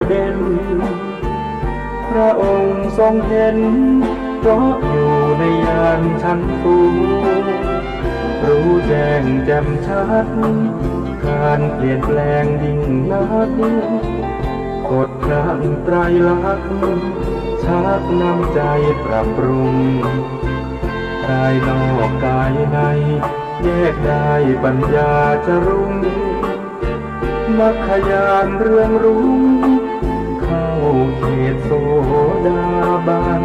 เป็นพระองค์ทรงเห็นเพราะอยู่ในยานชั้นสูงรู้แจ้งแจ่มชัดการเปลี่ยนแปลงยิ่งนักกฎพระไตรลักษณ์ชักนำใจปรับปรุงกายนอกกายในแยกได้ปัญญาจะรุ่งมัคคยานเรืองรุ่งเข้าเขตโสดาบัน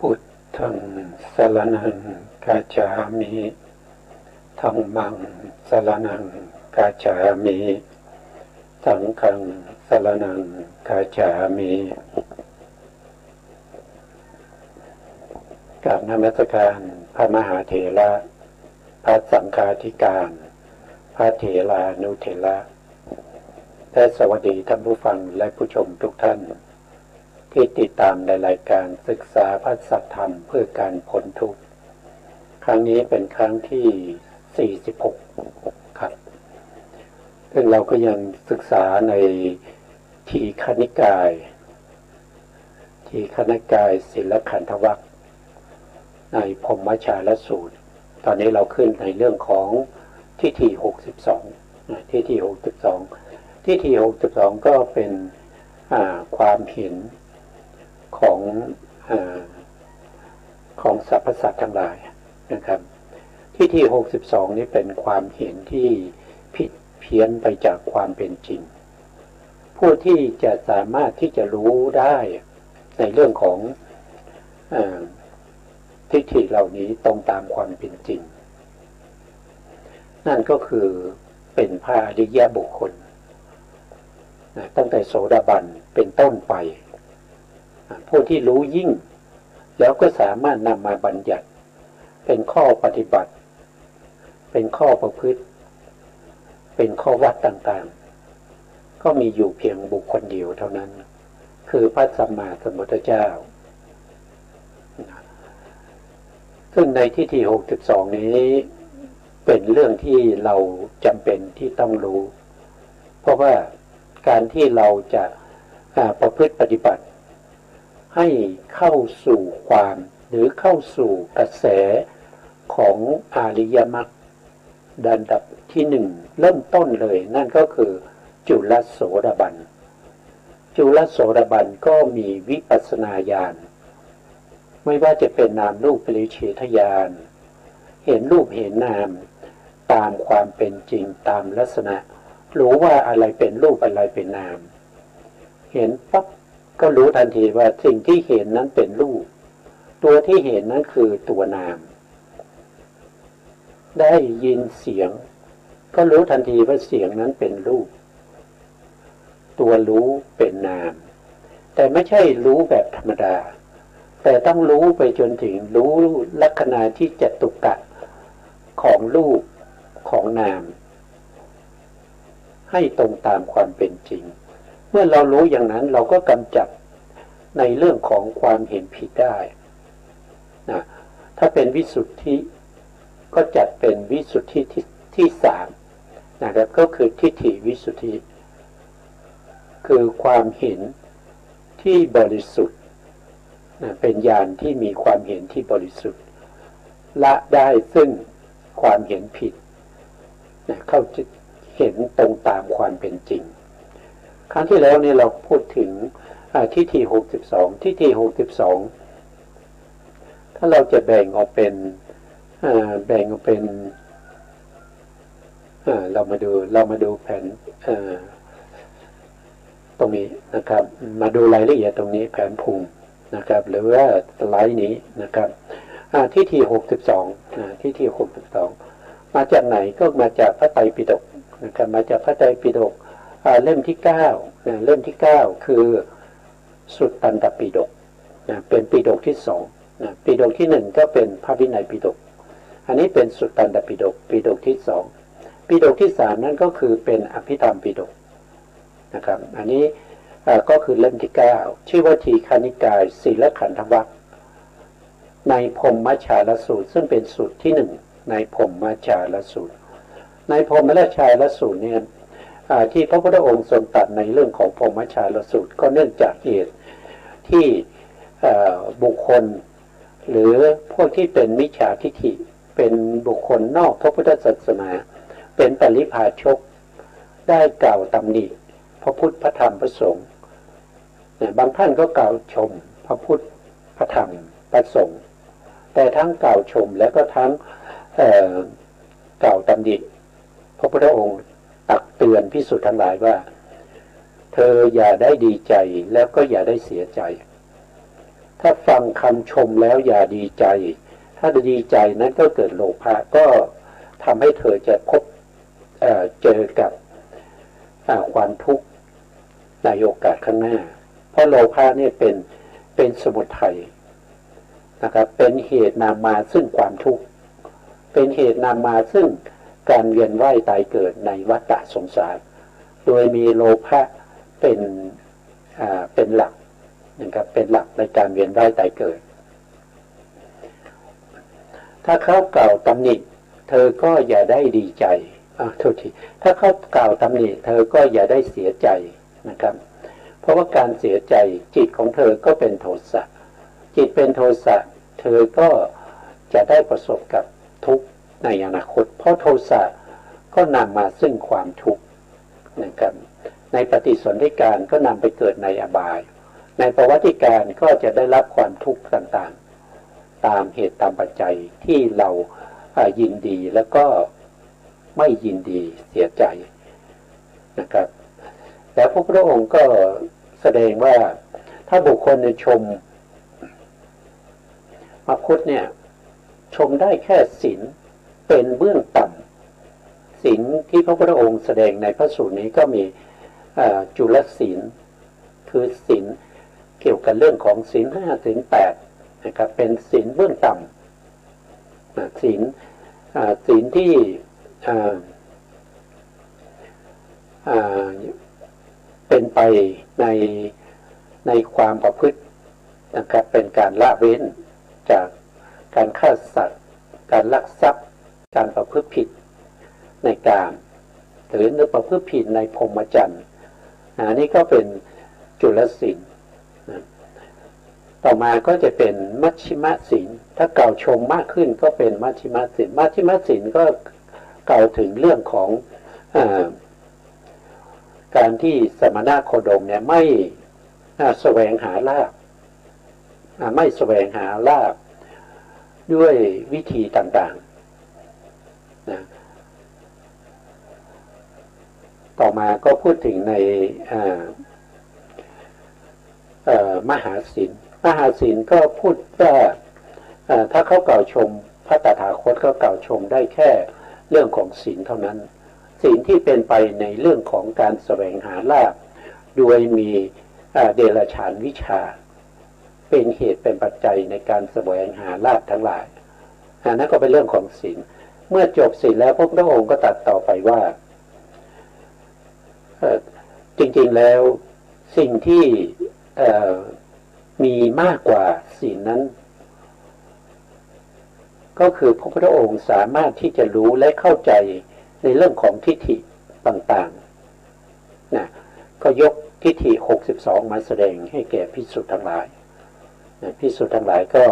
พุทธังสรณังคัจฉามิธัมมังสรณังคัจฉามิสังฆังสรณังคัจฉามิกราบนมัสการพระมหาเถระพระสังฆาธิการพระเถรานุเถระและสวัสดีท่านผู้ฟังและผู้ชมทุกท่านที่ติดตามในรายการศึกษาพระสัทธรรมเพื่อการพ้นทุกข์ครั้งนี้เป็นครั้งที่46ครับซึ่งเราก็ยังศึกษาในทีฆนิกายศีลขันธวรรคในพรหมชาลสูตรตอนนี้เราขึ้นในเรื่องของทิฏฐิ62ทิฏฐิ62ก็เป็นความเห็นของสรรพสัตว์ทั้งหลายนะครับทิฏฐิ62นี้เป็นความเห็นที่ผิดเพี้ยนไปจากความเป็นจริงผู้ที่จะสามารถที่จะรู้ได้ในเรื่องของทิฏฐิเหล่านี้ตรงตามความเป็นจริงนั่นก็คือเป็นพระอริยบุคคลตั้งแต่โสดาบันเป็นต้นไปผู้ที่รู้ยิ่งแล้วก็สามารถนำมาบัญญัติเป็นข้อปฏิบัติเป็นข้อประพฤติเป็นข้อวัดต่างๆก็มีอยู่เพียงบุคคลเดียวเท่านั้นคือพระสัมมาสัมพุทธเจ้าซึ่งในทิฏฐิ62นี้เป็นเรื่องที่เราจำเป็นที่ต้องรู้เพราะว่าการที่เราจะประพฤติปฏิบัติให้เข้าสู่ความหรือเข้าสู่กระแสของอริยมรรคดันดับที่หนึ่งเริ่มต้นเลยนั่นก็คือจุลโสดาบันก็มีวิปัสสนาญาณไม่ว่าจะเป็นนามรูปปริเฉทญาณเห็นรูปเห็นนามตามความเป็นจริงตามลักษณะรู้ว่าอะไรเป็นรูปอะไรเป็นนามเห็นปั๊บก็รู้ทันทีว่าสิ่งที่เห็นนั้นเป็นรูปตัวที่เห็นนั้นคือตัวนามได้ยินเสียงก็รู้ทันทีว่าเสียงนั้นเป็นรูปตัวรู้เป็นนามแต่ไม่ใช่รู้แบบธรรมดาแต่ต้องรู้ไปจนถึงรู้ลักษณะที่จตุกะของรูปของนามให้ตรงตามความเป็นจริงเมื่อเรารู้อย่างนั้นเราก็กำจัดในเรื่องของความเห็นผิดได้นะถ้าเป็นวิสุทธิก็จัดเป็นวิสุทธิที่3นะครับก็คือทิฏฐิวิสุทธิคือความเห็นที่บริสุทธิ์นะเป็นญาณที่มีความเห็นที่บริสุทธิ์ละได้ซึ่งความเห็นผิดนะเข้าจะเห็นตรงตามความเป็นจริงครั้งที่แล้วเนี่ยเราพูดถึงทิฏฐิ62ทิฏฐิ62ถ้าเราจะแบ่งออกเป็นเรามาดูแผนตรงนี้นะครับมาดูรายละเอียดตรงนี้แผนภูมินะครับหรือว่าสไลด์นี้นะครับทิฏฐิ62ทิฏฐิ62มาจากไหนก็มาจากพระไตรปิฎกนะครับมาจากพระไตรปิฎกเล่มที่9เล่มที่9คือสุตตันตปิฎก นะเป็นปิฎกที่สองนะปิฎกที่หนึ่งก็เป็นพระวินัยปิฎกอันนี้เป็นสุตตันตปิฎกปิฎกที่สองปิฎกที่สามนั่นก็คือเป็นอภิธรรมปิฎกนะครับอันนี้ก็คือเล่มที่เก้าชื่อว่าทีฆนิกายศีลขันธวรรคในพรหมชาลสูตรซึ่งเป็นสูตรที่หนึ่งในพรหมชาลสูตรในพรหมชาลสูตรเนี่ยที่พระพุทธองค์ทรงตรัสในเรื่องของพรหมชาลสูตรก็เนื่องจากเหตุที่บุคคลหรือพวกที่เป็นมิจฉาทิฏฐิเป็นบุคคลนอกพระพุทธศาสนาเป็นปริพาชกได้กล่าวตำหนิพระพุทธพระธรรมพระสงฆ์บางท่านก็กล่าวชมพระพุทธพระธรรมพระสงฆ์แต่ทั้งกล่าวชมและก็ทั้งกล่าวตำหนิพระพุทธองค์ตักเตือนภิกษุทั้งหลายว่าเธออย่าได้ดีใจแล้วก็อย่าได้เสียใจถ้าฟังคำชมแล้วอย่าดีใจถ้าดีใจนั้นก็เกิดโลภะก็ทำให้เธอจะพบเจอกับความทุกข์ในโอกาสข้างหน้าเพราะโลภะนี่เป็นสมุทัยนะครับเป็นเหตุนำมาซึ่งความทุกข์เป็นเหตุนำมาซึ่งการเวียนว่ายตายเกิดในวัฏสงสารโดยมีโลภะเป็นหลักนะครับเป็นหลักในการเวียนว่ายตายเกิดถ้าเขากล่าวตำหนิเธอก็อย่าได้ดีใจโทษทีถ้าเขากล่าวตำหนิเธอก็อย่าได้เสียใจนะครับเพราะว่าการเสียใจจิตของเธอก็เป็นโทสะจิตเป็นโทสะเธอก็จะได้ประสบกับทุกข์ในอนาคตเพราะโทสะก็นำมาซึ่งความทุกข์นะครับในปฏิสนธิการก็นำไปเกิดในอบายในประวัติการก็จะได้รับความทุกข์ต่างๆตามเหตุตามปัจจัยที่เรายินดีแล้วก็ไม่ยินดีเสียใจนะครับแต่พระพุทธองค์ก็แสดงว่าถ้าบุคคลในชมพระพุทธเนี่ยชมได้แค่ศีลเป็นเบื้องต่ำศีลที่พระพุทธองค์แสดงในพระสูตรนี้ก็มีจุลศีลคือศีลเกี่ยวกับเรื่องของศีล5ศีล8นะครับเป็นศีลเบื้องต่ำศีลที่เป็นไปในความประพฤตินะครับเป็นการละเว้นจากการฆ่าสัตว์การลักทรัพย์การประพฤติผิดในกามหรือประพฤติผิดในพรหมจรรย์นี่ก็เป็นจุลศีลต่อมาก็จะเป็นมัชฌิมศีลถ้ากล่าวชมมากขึ้นก็เป็นมัชฌิมศีลมัชฌิมศีลก็กล่าวถึงเรื่องของการที่สมณะโคดมเนี่ยไม่แสวงหาลาภไม่แสวงหาลาภด้วยวิธีต่างๆนะต่อมาก็พูดถึงในมหาศีลก็พูดว่าถ้าเขากล่าวชมพระตถาคตก็กล่าวชมได้แค่เรื่องของศีลเท่านั้นศีลที่เป็นไปในเรื่องของการแสวงหาลาภโดยมีเดรัจฉานวิชาเป็นเหตุเป็นปัจจัยในการแสวงหาลาภทั้งหลายนั่นก็เป็นเรื่องของศีลเมื่อจบศีลแล้วพระพุทธองค์ก็ตรัสต่อไปว่าจริงๆแล้วสิ่งที่มีมากกว่าศีลนั้นก็คือพระพุทธองค์สามารถที่จะรู้และเข้าใจในเรื่องของทิฏฐิต่างๆนะก็ยกทิฏฐิ62มาแสดงให้แก่ภิกษุทั้งหลายภิกษุทั้งหลายก็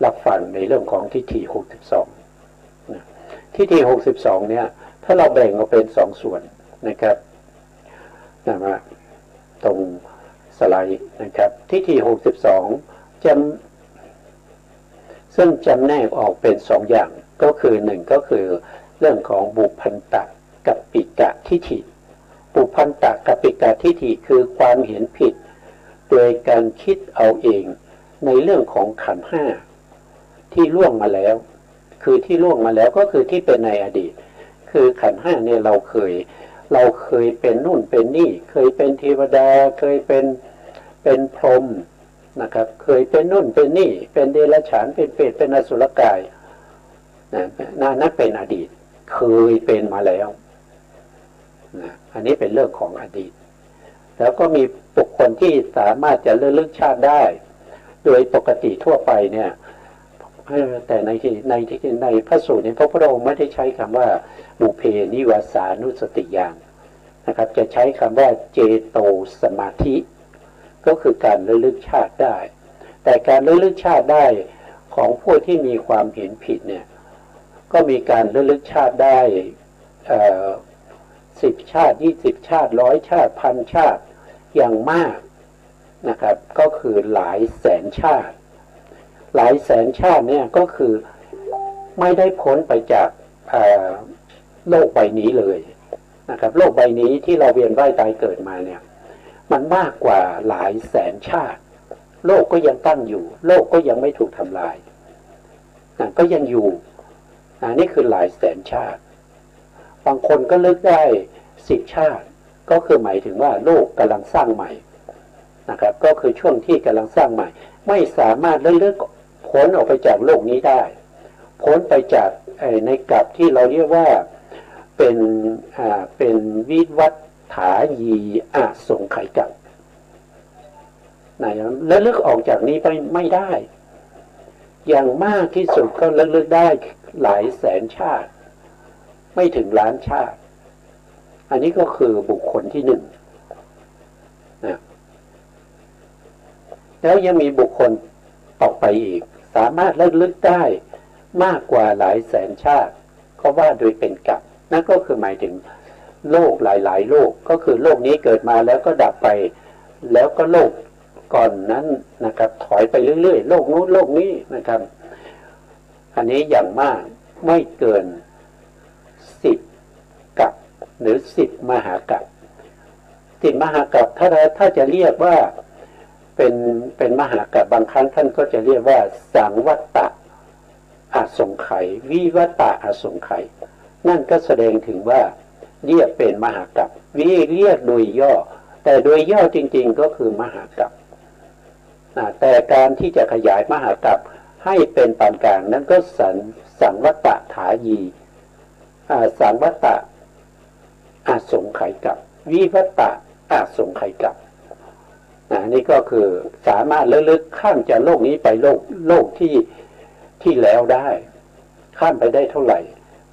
รับฟังในเรื่องของทิฏฐิ62นะทิฏฐิ62เนี่ยถ้าเราแบ่งออกเป็น2ส่วนนะครับมาตรงสไลด์นะครับทิฏฐิ62ซึ่งจำแนกออกเป็น2อย่างก็คือ1ก็คือเรื่องของบุพพันตกัปปิกะทิฏฐิบุพพันตกัปปิกะทิฏฐิคือความเห็นผิดโดยการคิดเอาเองในเรื่องของขันธ์5ที่ล่วงมาแล้วคือที่ล่วงมาแล้วก็คือที่เป็นในอดีตคือขันธ์5เนี่ยเราเคยเป็นนู่นเป็นนี่เคยเป็นเทวดาเคยเป็น เป็นพรหมนะครับเคยเป็นนู่นเป็นนี่เป็นเดรัจฉานเป็นเปรตเป็นอสุรกายนั่นเป็นอดีตเคยเป็นมาแล้วนะอันนี้เป็นเรื่องของอดีตแล้วก็มีบุคคลที่สามารถจะระลึกชาติได้โดยปกติทั่วไปเนี่ยแต่ในพระสูตรนี้พระพุทธองค์ไม่ได้ใช้คำว่าบุเพนิวาสานุสติญาณนะครับจะใช้คำว่าเจโตสมาธิก็คือการระลึกชาติได้แต่การระลึกชาติได้ของผู้ที่มีความเห็นผิดเนี่ยก็มีการระลึกชาติได้10 ชาติ20 ชาติ100 ชาติ1,000 ชาติอย่างมากนะครับก็คือหลายแสนชาติหลายแสนชาติเนี่ยก็คือไม่ได้พ้นไปจากโลกใบนี้เลยนะครับโลกใบนี้ที่เราเวียนว่ายตายเกิดมาเนี่ยมันมากกว่าหลายแสนชาติโลกก็ยังตั้งอยู่โลกก็ยังไม่ถูกทำลายก็ยังอยู่นี่คือหลายแสนชาติบางคนก็เลิกได้10 ชาติก็คือหมายถึงว่าโลกกำลังสร้างใหม่นะครับก็คือช่วงที่กำลังสร้างใหม่ไม่สามารถเลิกพ้นออกไปจากโลกนี้ได้พ้นไปจากในกลับที่เราเรียกว่าเป็นวิวัฏฐายีอสงไขยกลับแล้วเลิกออกจากนี้ไปไม่ได้อย่างมากที่สุดก็เลิกได้หลายแสนชาติไม่ถึงล้านชาติอันนี้ก็คือบุคคลที่1นะแล้วยังมีบุคคลต่อไปอีกสามารถเลิกได้มากกว่าหลายแสนชาติก็ว่าโดยเป็นกรรมนั่นก็คือหมายถึงโลกหลายๆโลกก็คือโลกนี้เกิดมาแล้วก็ดับไปแล้วก็โลกก่อนนั้นนะครับถอยไปเรื่อยๆโลกนู้นโลกนี้นะครับอันนี้อย่างมากไม่เกิน10 กัปหรือ10 มหากัป10 มหากัปถ้าจะเรียกว่าเป็นมหากัปบางครั้งท่านก็จะเรียกว่าสังวัตตะอสงไขยวิวัตตะอสงไขยนั่นก็แสดงถึงว่าเรียกเป็นมหากัปเรียกโดยย่อแต่โดยย่อจริงๆก็คือมหากัปแต่การที่จะขยายมหากัปให้เป็นปานกลางนั้นก็สังวัตตะฐายีสังวัตตะอสงไขยกัปวิวัตตะอสงไขยกัปนี่ก็คือสามารถเลึกข้ามจากโลกนี้ไปโลกที่แล้วได้ข้ามไปได้เท่าไหร่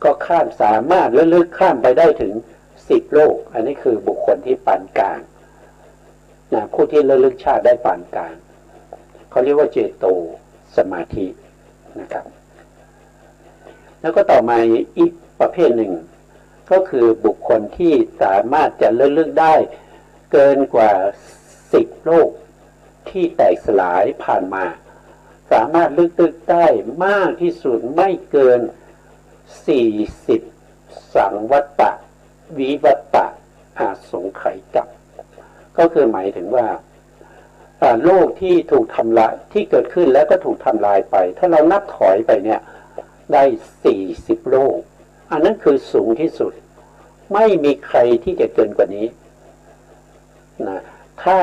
ก็ข้ามสามารถลึกข้ามไปได้ถึง10 โลกอันนี้คือบุคคลที่ปานกลางผู้ที่ลึกชาติได้ปานกลางเขาเรียกว่าเจโตสมาธินะครับแล้วก็ต่อมาอีกประเภทหนึ่งก็คือบุคคลที่สามารถจะลึกได้เกินกว่า10 โลกที่แตกสลายผ่านมาสามารถลึกได้มากที่สุดไม่เกิน40 สังวัตตะวิวัตตะอสงไขยกัปก็คือหมายถึงว่าโลกที่ถูกทำลายที่เกิดขึ้นแล้วก็ถูกทำลายไปถ้าเรานับถอยไปเนี่ยได้40 โลกอันนั้นคือสูงที่สุดไม่มีใครที่จะเกินกว่านี้นะถ้า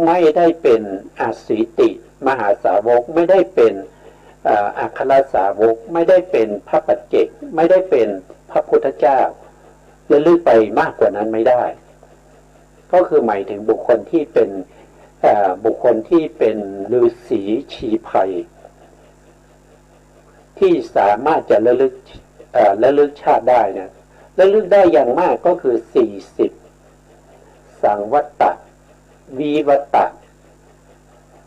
ไม่ได้เป็นอสีติมหาสาวกไม่ได้เป็นอัครสาวกไม่ได้เป็นพระปัจเจกไม่ได้เป็นพระพุทธเจ้าและลึกไปมากกว่านั้นไม่ได้ก็คือหมายถึงบุคคลที่เป็นฤาษีชีไพรที่สามารถจะระลึกชาติได้นะระลึกได้อย่างมากก็คือ40 สังวัตตะวิวัตตะ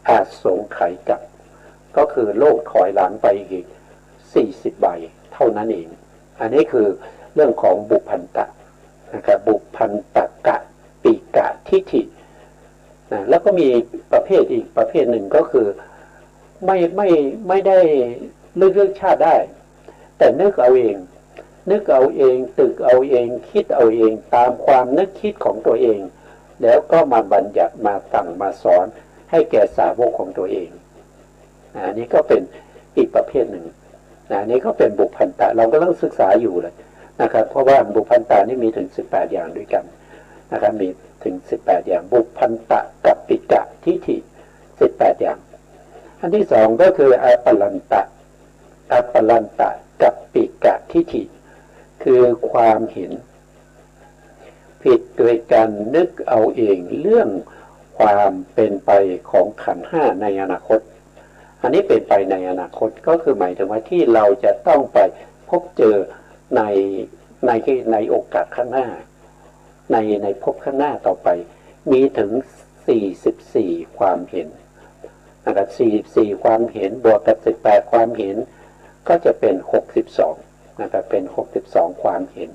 อสงไขยกัปก็คือโลกถอยหลังไปอีก40 ใบเท่านั้นเองอันนี้คือเรื่องของบุพพันตะนะครับบุพพันตกะปิกะทิฏฐิแล้วก็มีประเภทอีกประเภทหนึ่งก็คือไม่ได้เลือกชาติได้แต่นึกเอาเองตึกเอาเองคิดเอาเองตามความนึกคิดของตัวเองแล้วก็มาบัญญัติมาตั้งมาสอนให้แก่สาวกของตัวเองอันนี้ก็เป็นอีกประเภทหนึ่งอันนี้ก็เป็นบุพพันตะเราก็ต้องศึกษาอยู่เลยนะครับเพราะว่าบุพพันตะนี่มีถึง18 อย่างด้วยกันนะครับมี ถึง18อย่างบุพพันตะกัปปิกะทิฏฐิ18อย่างอันที่สองก็คืออัปปลันตะกัปปิกะทิฏฐิคือความเห็นผิดโดยการนึกเอาเองเรื่องความเป็นไปของขันธ์ห้าในอนาคตอันนี้เป็นไปในอนาคตก็คือหมายถึงว่าที่เราจะต้องไปพบเจอในโอกาสข้างหน้าในภพข้างหน้าต่อไปมีถึง44ความเห็นนะครับ44ความเห็นบวกกับ18ความเห็นก็จะเป็น62นะครับเป็น62ความเห็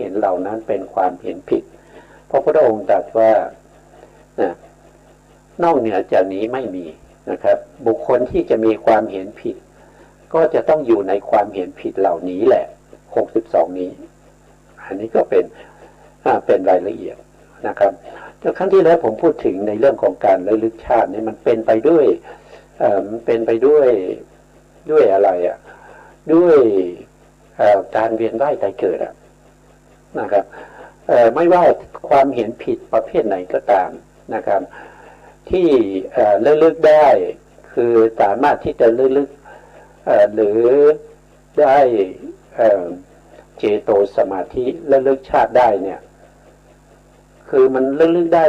นเหล่านั้นเป็นความเห็นผิดพระพุทธองค์ตรัสว่านอกเหนือจากนี้ไม่มีนะครับบุคคลที่จะมีความเห็นผิดก็จะต้องอยู่ในความเห็นผิดเหล่านี้แหละ62นี้อันนี้ก็เป็นรายละเอียดนะครับครั้งที่แล้วผมพูดถึงในเรื่องของการระลึกชาตินี่มันเป็นไปด้วยอะไรอ่ะด้วยการเวียนว่ายตายเกิดนะครับไม่ว่าความเห็นผิดประเภทไหนก็ตามนะครับที่ระลึกได้คือสามารถที่จะระลึกหรือได้เจโตสมาธิระลึกชาติได้เนี่ยคือมันระลึกได้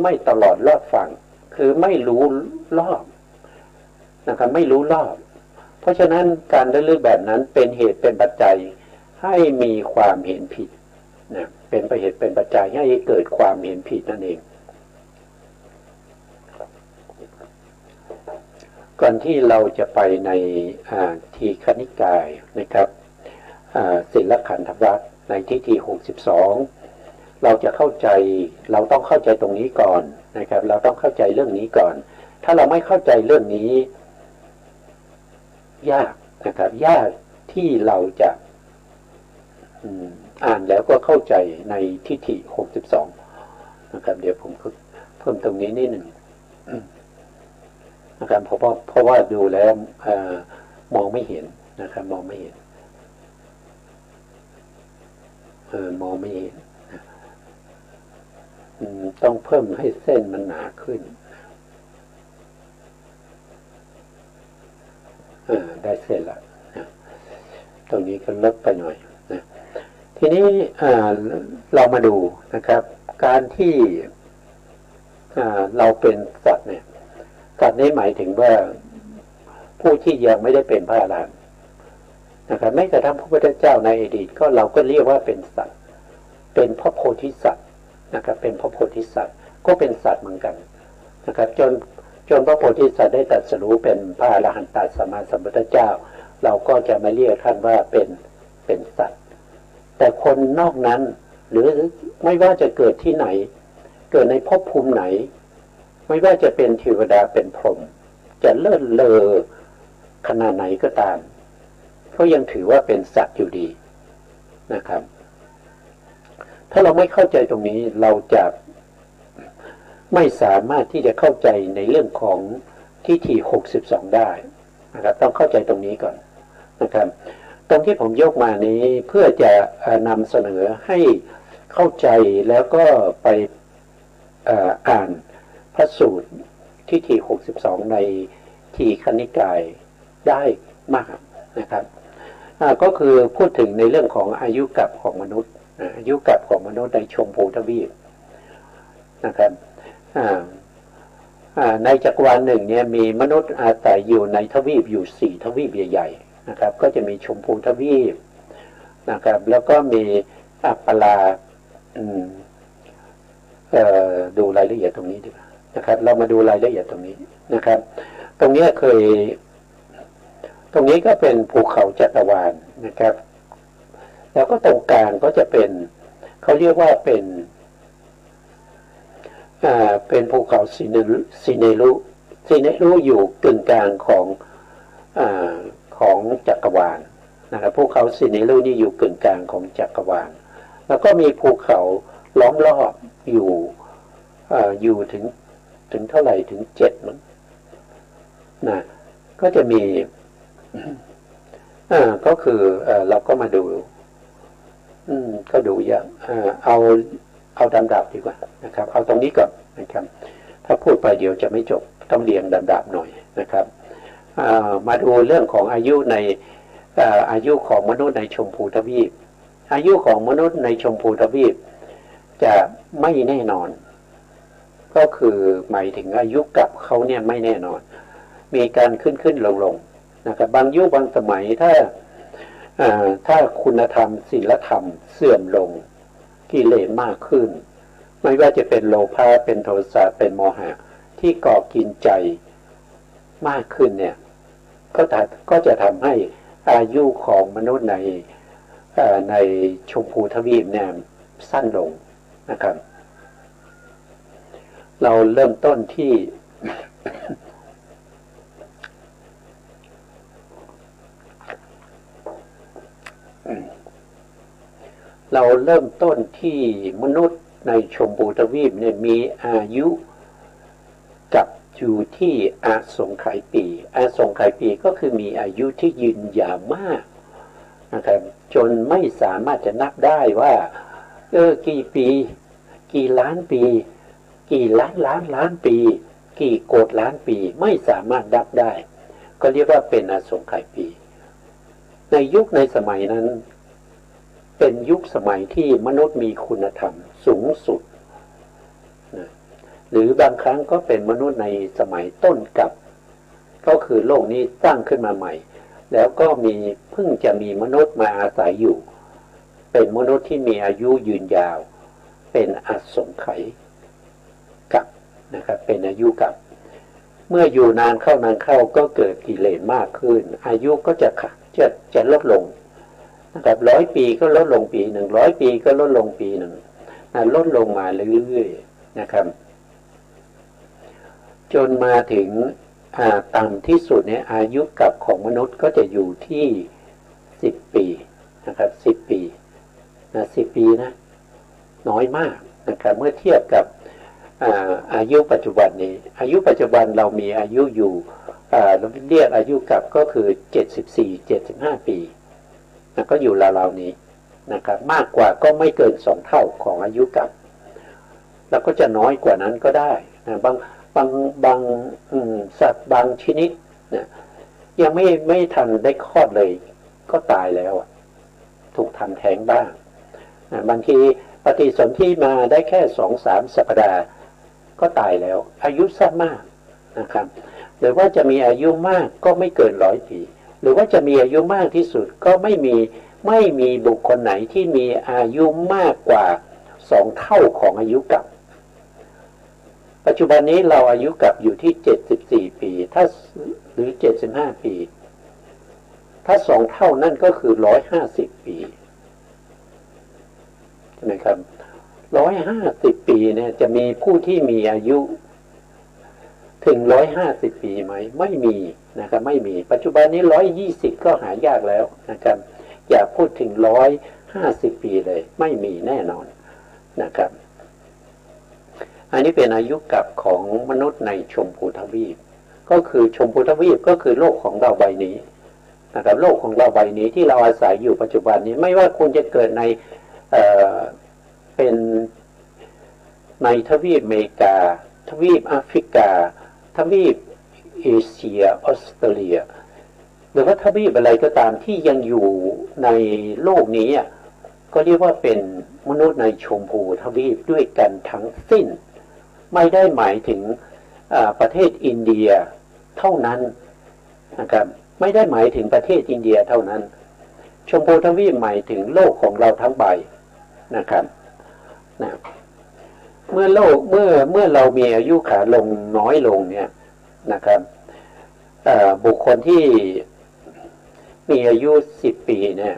ไม่ตลอดรอบฝั่งคือไม่รู้รอบนะครับไม่รู้รอบเพราะฉะนั้นการระลึกแบบนั้นเป็นเหตุเป็นปัจจัยให้มีความเห็นผิดนะเป็นเหตุเป็นปัจจัยให้เกิดความเห็นผิดนั่นเองก่อนที่เราจะไปในทีฆนิกายนะครับศีลขันธวัตรในที่62เราจะเข้าใจเราต้องเข้าใจตรงนี้ก่อนนะครับเราต้องเข้าใจเรื่องนี้ก่อนถ้าเราไม่เข้าใจเรื่องนี้ยากนะครับยากที่เราจะอ่านแล้วก็เข้าใจในทิฏฐิ62นะครับเดี๋ยวผมเพิ่มตรงนี้นิดหนึ่งนะครับเพราะว่าดูแล้วมองไม่เห็นนะครับมองไม่เห็นต้องเพิ่มให้เส้นมันหนาขึ้นได้เส้นละตรงนี้ก็ลดไปหน่อยนะทีนี้เรามาดูนะครับการที่เราเป็นสัตว์เนี่ยสัตว์นี้หมายถึงว่าผู้ที่ยังไม่ได้เป็นพระอรหันต์นะครับแม้กระทั่งพระพุทธเจ้าในอดีตก็เราก็เรียกว่าเป็นสัตว์เป็นพระโพธิสัตว์นะครับเป็นพระโพธิสัตว์ก็เป็นสัตว์เหมือนกันนะครับจนพระโพธิสัตว์ได้ตรัสรู้เป็นพระอรหันตสัมมาสัมพุทธเจ้าเราก็จะมาเรียกท่านว่าเป็นสัตว์แต่คนนอกนั้นหรือไม่ว่าจะเกิดที่ไหนเกิดในภพภูมิไหนไม่ว่าจะเป็นเทวดาเป็นพรหมจะเลิศเลอขนาดไหนก็ตามก็ยังถือว่าเป็นสัตว์อยู่ดีนะครับถ้าเราไม่เข้าใจตรงนี้เราจะไม่สามารถที่จะเข้าใจในเรื่องของทิฏฐิ62ได้นะครับต้องเข้าใจตรงนี้ก่อนนะครับตรงที่ผมยกมานี้เพื่อจะนำเสนอให้เข้าใจแล้วก็ไปอ่านพระสูตรทิฏฐิ62ในทีฆนิกายได้มากนะครับก็คือพูดถึงในเรื่องของอายุกัปของมนุษย์อายุกัปของมนุษย์ในชมพูทวีปนะครับในจักรวาลหนึ่งเนี่ยมีมนุษย์อาศัยอยู่ในทวีปอยู่4ทวีปใหญ่ๆนะครับก็จะมีชมพูทวีปนะครับแล้วก็มีอัปปลาดูรายละเอียดตรงนี้ดีกว่านะครับเรามาดูรายละเอียดตรงนี้นะครับตรงนี้ตรงนี้ก็เป็นภูเขาจักรวาลนะครับแล้วก็ตรงกลางก็จะเป็นเขาเรียกว่าเป็นภูเขาซิเนรุอยู่กึ่งกลางของจักรวาลนะครับภูเขาซิเนรุนี่อยู่กึ่งกลางของจักรวาลแล้วก็มีภูเขาล้อมรอบอยู่ถึงเท่าไหร่ถึง7มั้งนะก็จะมีก็คือเราก็มาดูก็ดูอย่างเอาลำดับดีกว่า นะครับเอาตรงนี้ก่อนนะครับถ้าพูดไปเดี๋ยวจะไม่จบต้องเรียงลำดับหน่อยนะครับมาดูเรื่องของอายุในอายุของมนุษย์ในชมพูทวีปอายุของมนุษย์ในชมพูทวีปจะไม่แน่นอนก็คือหมายถึงอายุกับเขาเนี่ยไม่แน่นอนมีการขึ้นลงนะครับบางยุคบางสมัยถ้าคุณธรรมศีลธรรมเสื่อมลงกิเลสมากขึ้นไม่ว่าจะเป็นโลภะเป็นโทสะเป็นโมหะที่ก่อกินใจมากขึ้นเนี่ยก็จะทำให้อายุของมนุษย์ในชมพูทวีปเนี่ยสั้นลงนะครับเราเริ่มต้นที่ เราเริ่มต้นที่มนุษย์ในชมพูทวีปเนี่ยมีอายุกับอยู่ที่อสงไขยปีอสงไขยปีก็คือมีอายุที่ยืนยาวมากนะครับจนไม่สามารถจะนับได้ว่ากี่ปีกี่ล้านปีกี่ล้านปีกี่โกฏล้านปีไม่สามารถนับได้ก็เรียกว่าเป็นอสงไขยปีในยุคในสมัยนั้นเป็นยุคสมัยที่มนุษย์มีคุณธรรมสูงสุดนะหรือบางครั้งก็เป็นมนุษย์ในสมัยต้นกับก็คือโลกนี้ตั้งขึ้นมาใหม่แล้วก็เพิ่งจะมีมนุษย์มาอาศัยอยู่เป็นมนุษย์ที่มีอายุยืนยาวเป็นอสงไขยกับนะครับเป็นอายุกับเมื่ออยู่นานเข้าก็เกิดกิเลสมากขึ้นอายุก็จะลดลงนะครับ100 ปีก็ลดลงปีหนึ่ง100 ปีก็ลดลงปีหนึ่งลดลงมาเรื่อยๆนะครับจนมาถึงต่ำที่สุดเนี่ยอายุกับของมนุษย์ก็จะอยู่ที่10 ปีนะครับ10 ปี10 ปีนะน้อยมากนะครับเมื่อเทียบกับอายุปัจจุบันนี้อายุปัจจุบันเรามีอายุอยู่เราเรียกอายุกับก็คือ74-75 ปีก็อยู่ราวๆนี้นะครับมากกว่าก็ไม่เกิน2 เท่าของอายุกับแล้วก็จะน้อยกว่านั้นก็ได้นะบางสัตว์บางชนิดนะยังไม่ทันได้คลอดเลยก็ตายแล้วถูกทำแท้งบ้างนะบางทีปฏิสนธิมาได้แค่ 2-3 สัปดาห์ก็ตายแล้วอายุสั้นมากนะครับหรือว่าจะมีอายุมากก็ไม่เกิน100 ปีหรือว่าจะมีอายุมากที่สุดก็ไม่มีบุคคลไหนที่มีอายุมากกว่า2 เท่าของอายุกับปัจจุบันนี้เราอายุกับอยู่ที่74 ปีหรือ75 ปีถ้า2 เท่านั่นก็คือ150 ปีใช่ไหมครับ150 ปีเนี่ยจะมีผู้ที่มีอายุถึง150 ปีไหมไม่มีนะครับไม่มีปัจจุบันนี้120ก็หายากแล้วนะครับอย่าพูดถึง150 ปีเลยไม่มีแน่นอนนะครับอันนี้เป็นอายุกับของมนุษย์ในชมพูทวีปก็คือชมพูทวีปก็คือโลกของเราใบนี้นะครับโลกของเราใบนี้ที่เราอาศัยอยู่ปัจจุบันนี้ไม่ว่าคุณจะเกิดในเป็นในทวีปอเมริกาทวีปแอฟริกาทวีปเอเชียออสเตรเลียหรือว่าทวีปอะไรก็ตามที่ยังอยู่ในโลกนี้ก็เรียกว่าเป็นมนุษย์ในชมพูทวีปด้วยกันทั้งสิ้นไม่ได้หมายถึงประเทศอินเดียเท่านั้นนะครับไม่ได้หมายถึงประเทศอินเดียเท่านั้นชมพูทวีปหมายถึงโลกของเราทั้งใบนะครับนะเมื่อเรามีอายุขาลงน้อยลงเนี่ยนะครับบุคคลที่มีอายุ10 ปีเนี่ย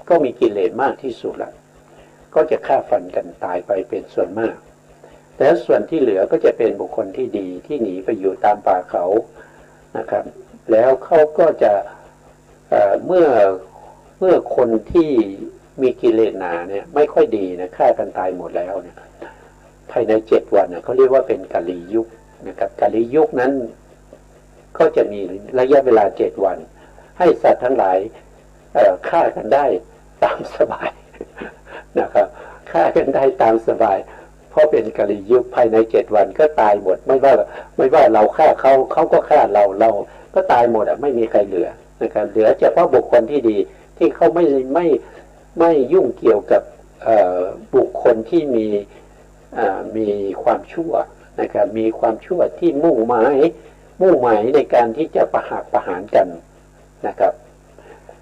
ก็มีกิเลสมากที่สุดละก็จะฆ่าฟันกันตายไปเป็นส่วนมากแต่ส่วนที่เหลือก็จะเป็นบุคคลที่ดีที่หนีไปอยู่ตามป่าเขานะครับแล้วเขาก็จะเมื่อคนที่มีกิเลสหนาเนี่ยไม่ค่อยดีนะฆ่ากันตายหมดแล้วเนี่ยภายใน7 วันเขาเรียกว่าเป็นกาลียุคนะครับกาลียุคนั้นก็จะมีระยะเวลา7 วันให้สัตว์ทั้งหลายฆ่ากันได้ตามสบายนะครับฆ่ากันได้ตามสบายพ ราะเป็นกาลียุคภายใน7 วันก็ตายหมดไม่ว่าเราฆ่าเขาก็ฆ่าเราก็ตายหมดไม่มีใครเหลือนะครับเหลือเฉพาะบุคคลที่ดีที่เขาไม่ยุ่งเกี่ยวกับบุคคลที่มีความชั่วนะครับมีความชั่วที่มุ่งหมายในการที่จะประหารกันนะครับ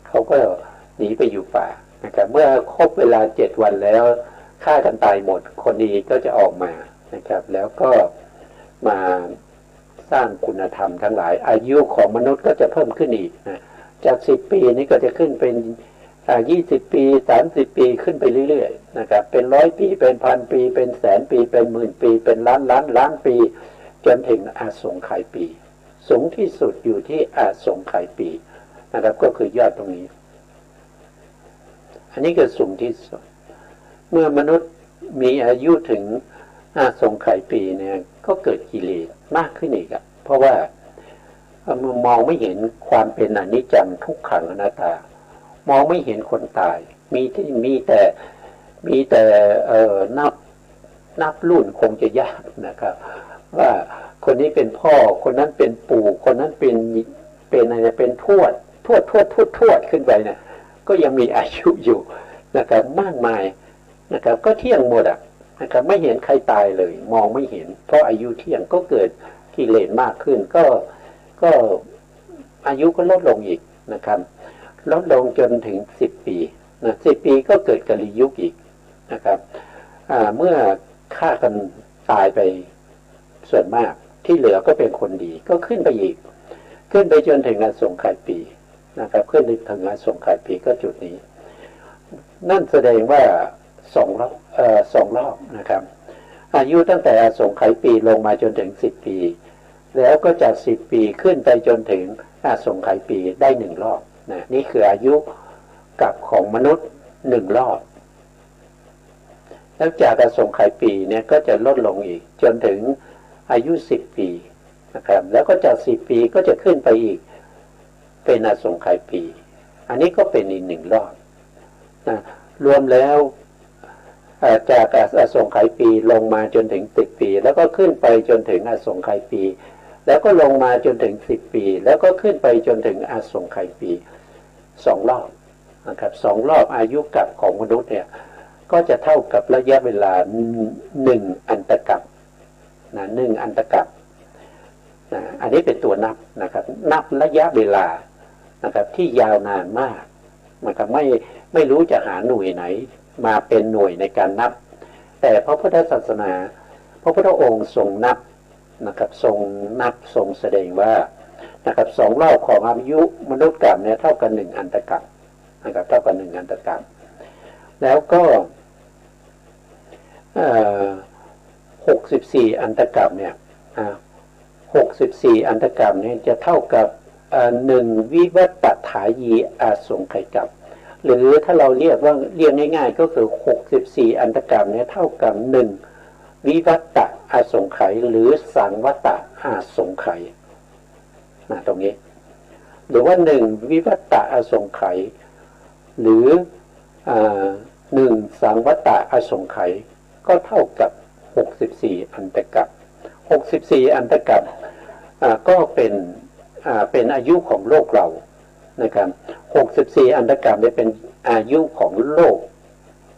เขาก็หนีไปอยู่ป่านะครับเมื่อครบเวลา7 วันแล้วฆ่ากันตายหมดคนดีก็จะออกมานะครับแล้วก็มาสร้างคุณธรรมทั้งหลายอายุของมนุษย์ก็จะเพิ่มขึ้นอีกนะจาก10 ปีนี้ก็จะขึ้นเป็น20 ปี30 ปีขึ้นไปเรื่อยๆนะครับเป็น100 ปีเป็น1,000 ปีเป็น100,000 ปีเป็น10,000 ปีเป็นล้านปีจนถึงอสงไขยปีสูงที่สุดอยู่ที่อสงไขยปีนะครับก็คือยอดตรงนี้อันนี้ก็สูงที่สุดเมื่อมนุษย์มีอายุถึงสงไขยปีเนี่ยก็เกิดกิเลสมากขึ้นอีกเพราะว่ามองไม่เห็นความเป็นอนิจจังทุกขังอนัตตามองไม่เห็นคนตายมีแต่นับรุ่นคงจะยากนะครับว่าคนนี้เป็นพ่อคนนั้นเป็นปู่คนนั้นเป็นอะไรเป็นทวดขึ้นไปเนี่ยก็ยังมีอายุอยู่นะครับมากมายนะครับก็เที่ยงหมดนะครับไม่เห็นใครตายเลยมองไม่เห็นเพราะอายุเที่ยงก็เกิดกิเลสมากขึ้นก็อายุก็ลดลงอีกนะครับลดลงจนถึง10 ปีนะ10 ปีก็เกิดกาลียุคอีกนะครับเมื่อฆ่ากันตายไปส่วนมากที่เหลือก็เป็นคนดีก็ขึ้นไปอีกขึ้นไปจนถึงอสงไขยปีนะครับขึ้นไปถึงอสงไขยปีก็จุดนี้นั่นแสดงว่า2 รอบนะครับอายุตั้งแต่อสงไขยปีลงมาจนถึง10 ปีแล้วก็จาก10 ปีขึ้นไปจนถึงอสงไขยปีได้1 รอบนะนี่คืออายุกับของมนุษย์1 รอบแล้วจากอสงไขยปีเนี่ยก็จะลดลงอีกจนถึงอายุ10 ปีนะครับแล้วก็จาก10 ปีก็จะขึ้นไปอีกเป็นอสงไขยปีอันนี้ก็เป็นอีก1 รอบนะรวมแล้วจากอสงไขยปีลงมาจนถึง10 ปีแล้วก็ขึ้นไปจนถึงอสงไขยปีแล้วก็ลงมาจนถึง10 ปีแล้วก็ขึ้นไปจนถึงอสงไขยปี2 รอบนะครับ2 รอบอายุกับของมนุษย์เนี่ยก็จะเท่ากับระยะเวลา1 อันตกัปนะ1 อันตกัปนะอันนี้เป็นตัวนับนะครับนับระยะเวลานะครับที่ยาวนานมากนะครับไม่รู้จะหาหน่วยไหนมาเป็นหน่วยในการนับแต่พระพุทธศาสนาพระพุทธองค์ทรงนับนะครับทรงแสดงว่านะครับ2 รอบของอายุมนุษย์กับเนี่ยเท่ากัน1 อันตกัปนะครับเท่ากัน1 อันตกัปแล้วก็64 อันตกัปเนี่ย64 อันตกัปเนี่ยจะเท่ากับ1 วิวัตถายีอสงไขยกัปหรือถ้าเราเรียกง่ายๆก็คือ64 อันตกัปเนี่ยเท่ากับ1 วิวัตตะอสงไขยหรือสังวัตตะอสงไขยตรงนี้หรือว่า1 วิวัตตะอสงไขยหรือ1 สังวัตตะอสงไขยก็เท่ากับ64 อันตกัป64 อันตกัปก็เป็นอายุของโลกเรานะครับ64 อันตกัปเนี่ยเป็นอายุของโลก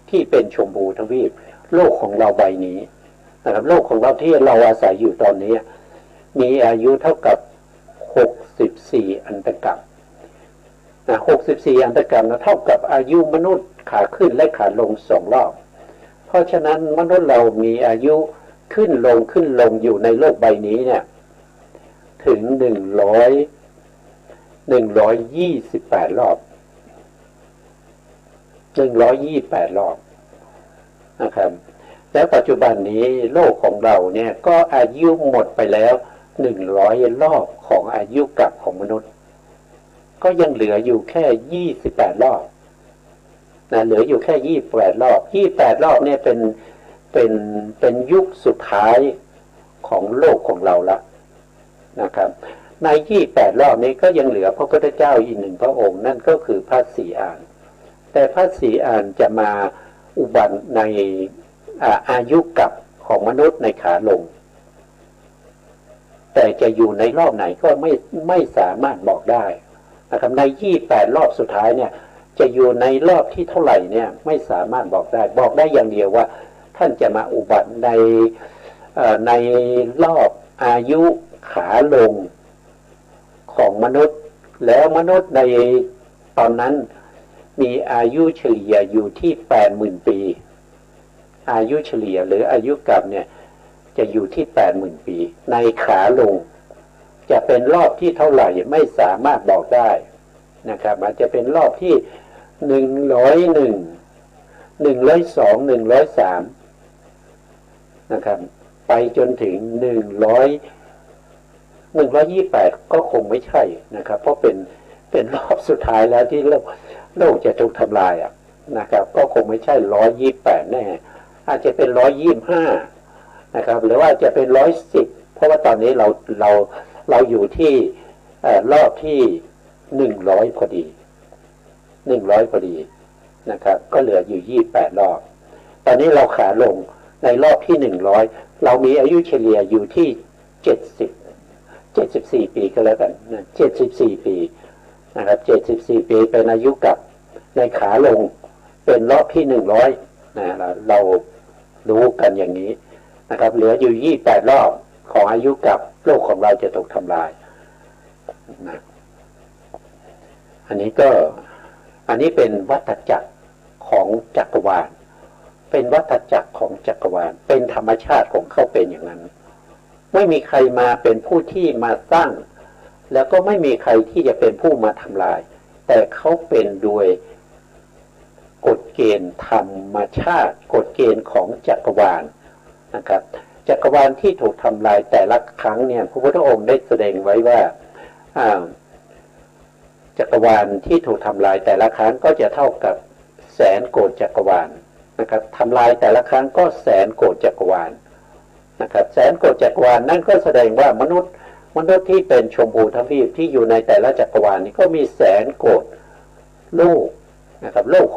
ที่เป็นชมพูทวีปโลกของเราใบนี้นะครับโลกของเราที่เราอาศัยอยู่ตอนนี้มีอายุเท่ากับ64 อันตกัป64 อันตกัปนะเท่ากับอายุมนุษย์ขาขึ้นและขาลง2 รอบเพราะฉะนั้นมนุษย์เรามีอายุขึ้นลงอยู่ในโลกใบนี้เนี่ยถึง128 รอบ128 รอบนะครับแล้วปัจจุบันนี้โลกของเราเนี่ยก็อายุหมดไปแล้ว100 รอบของอายุกับของมนุษย์ก็ยังเหลืออยู่แค่28 รอบนะเหลืออยู่แค่28 รอบ28 รอบเนี่ยเป็นยุคสุดท้ายของโลกของเราละนะครับใน28 รอบนี้ก็ยังเหลือพระพุทธเจ้าอีก1 พระองค์นั่นก็คือพระศรีอานแต่พระศรีอานจะมาอุบัติในอายุกับ ของมนุษย์ในขาลงแต่จะอยู่ในรอบไหนก็ไม่สามารถบอกได้นะครับใน28รอบสุดท้ายเนี่ยจะอยู่ในรอบที่เท่าไหร่เนี่ยไม่สามารถบอกได้อย่างเดียวว่าท่านจะมาอุบัติในรอบอายุขาลงของมนุษย์แล้วมนุษย์ในตอนนั้นมีอายุเฉลี่ยอยู่ที่ 80,000 ปีอายุเฉลี่ยหรืออายุกรรมเนี่ยจะอยู่ที่ 80,000 ปีในขาลงจะเป็นรอบที่เท่าไหร่ไม่สามารถบอกได้นะครับอาจจะเป็นรอบที่101 102 103นะครับไปจนถึง128ก็คงไม่ใช่นะครับเพราะเป็นรอบสุดท้ายแล้วที่โลกจะถูกทำลายนะครับก็คงไม่ใช่128แน่อาจจะเป็น125นะครับหรือว่าจะเป็น110เพราะว่าตอนนี้เราอยู่ที่รอบที่100พอดี100พอดีนะครับก็เหลืออยู่28รอบตอนนี้เราขาลงในรอบที่100เรามีอายุเฉลี่ยอยู่ที่74ปีก็แล้วกันนะ74ปีนะครับ74ปีเป็นอายุกับในขาลงเป็นรอบที่100นะเรารู้กันอย่างนี้นะครับเหลืออยู่28รอบของอายุกับโลกของเราจะถูกทำลายนะอันนี้เป็นวัฏจักรของจักรวาลเป็นวัฏจักรของจักรวาลเป็นธรรมชาติของเขาเป็นอย่างนั้นไม่มีใครมาเป็นผู้ที่มาสร้างแล้วก็ไม่มีใครที่จะเป็นผู้มาทำลายแต่เขาเป็นโดยกฎเกณฑ์ธรรมชาติกฎเกณฑ์ของจักรวาลนะครับจักรวาลที่ถูกทำลายแต่ละครั้งเนี่ยพระพุทธองค์ได้แสดงไว้ว่าจักรวาลที่ถูกทำลายแต่ละครั้งก็จะเท่ากับแสนโกฏจักรวาลนะครับทำลายแต่ละครั้งก็แสนโกฏจักรวาลนะครับแสนโกฏจักรวาลนั่นก็แสดงว่ามนุษย์ที่เป็นชมพูทวีปที่อยู่ในแต่ละจักรวาลนี้ก็มีแสนโกฏโลกนะครับโลก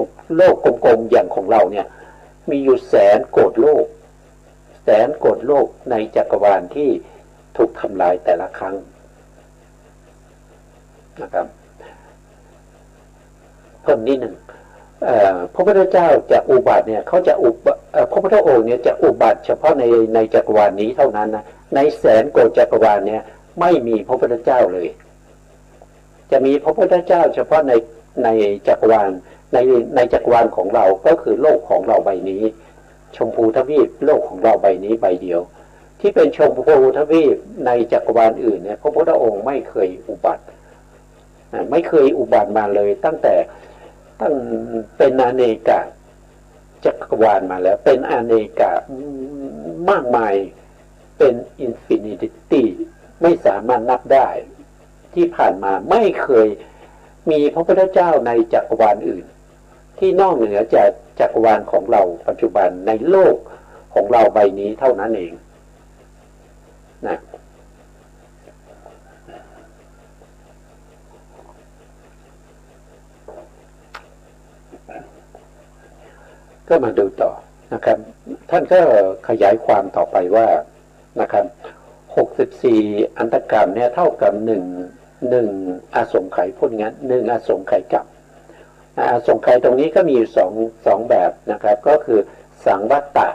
กลมๆอย่างของเราเนี่ยมีอยู่แสนโกฏโลกแสนโกฏโลกในจักรวาลที่ถูกทำลายแต่ละครั้งนะครับเพิ่มนิดหนึ่งพระพุทธเจ้าจะอุบัติเนี่ยเขาจะพระพุทธองค์เนี่ยจะอุบัติเฉพาะในจักรวาลนี้เท่านั้นนะในแสนโกฏจักรวาลเนี่ยไม่มีพระพุทธเจ้าเลยจะมีพระพุทธเจ้าเฉพาะในจักรวาลในจักรวาลของเราก็คือโลกของเราใบนี้ชมพูทวีปโลกของเราใบนี้ใบเดียวที่เป็นชมพูทวีปในจักรวาลอื่นเนี่ยพระพุทธองค์ไม่เคยอุบัติมาเลยตั้งเป็นอเนกาจักรวาลมาแล้วเป็นอเนกามากมายเป็นอินฟินิตี้ไม่สามารถนับได้ที่ผ่านมาไม่เคยมีพระพุทธเจ้าในจักรวาลอื่นที่นอกเหนือจากจักรวาลของเราปัจจุบันในโลกของเราใบนี้เท่านั้นเองนะก็มาดูต่อนะครับท่านก็ขยายความต่อไปว่านะครับ64อันตกรรมเนี่ยเท่ากับ1อาสงไขยพูดงั้น1อาสงไขยกับอาสงไขยตรงนี้ก็มีอยู่สองแบบนะครับก็คือสังวัตตะ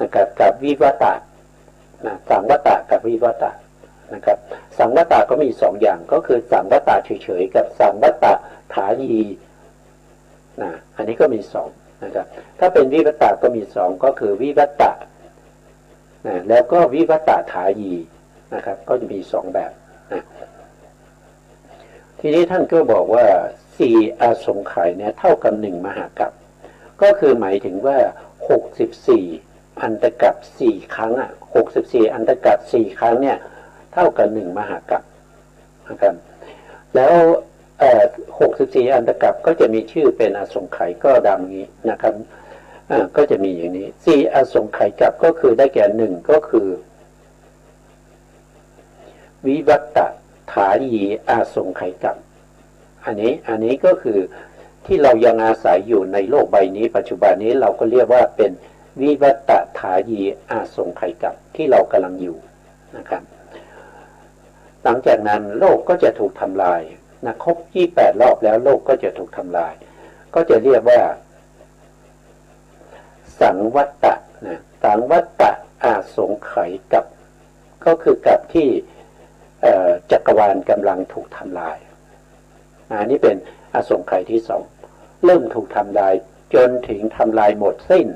นะครับกับวิวัตตะนะสังวัตตะกับวิวัตตะนะครับสังวัตตะก็มี2อย่างก็คือสังวัตตะเฉยๆกับสังวัตตะถายีนะอันนี้ก็มี2นะครับถ้าเป็นวิวัตตะก็มี2ก็คือวิวัตตะนะแล้วก็วิวัตตะถายีนะครับก็จะมี2แบบนะทีนี้ท่านก็บอกว่า4อาสงไขยเนี่ยเท่ากับ1มหากัปก็คือหมายถึงว่า64อันตกัป4ครั้ง64อันตกัป4ครั้งเนี่ยเท่ากับ1มหากัปนะครับแล้ว64อันตกัปก็จะมีชื่อเป็นอาสงไขยก็ดังนี้นะครับก็จะมีอย่างนี้4อาสงไขยกัปก็คือได้แก่1ก็คือวิวัตตถายีอาสงไขยกัปอันนี้ก็คือที่เรายังอาศัยอยู่ในโลกใบนี้ปัจจุบันนี้เราก็เรียกว่าเป็นวิวัตถ ายีอาสงไขยกรรมที่เรากำลังอยู่นะครับหลังจากนั้นโลกก็จะถูกทำลายนะครบ28 รอบแล้วโลกก็จะถูกทำลายก็จะเรียกว่าสังวัตตะนะสังวัตตะอาสงไขยกรรมก็คือกับที่จักรวาลกำลังถูกทำลายนี่เป็นอาสงไขยที่สองเริ่มถูกทำลายจนถึงทำลายหมดสิ้น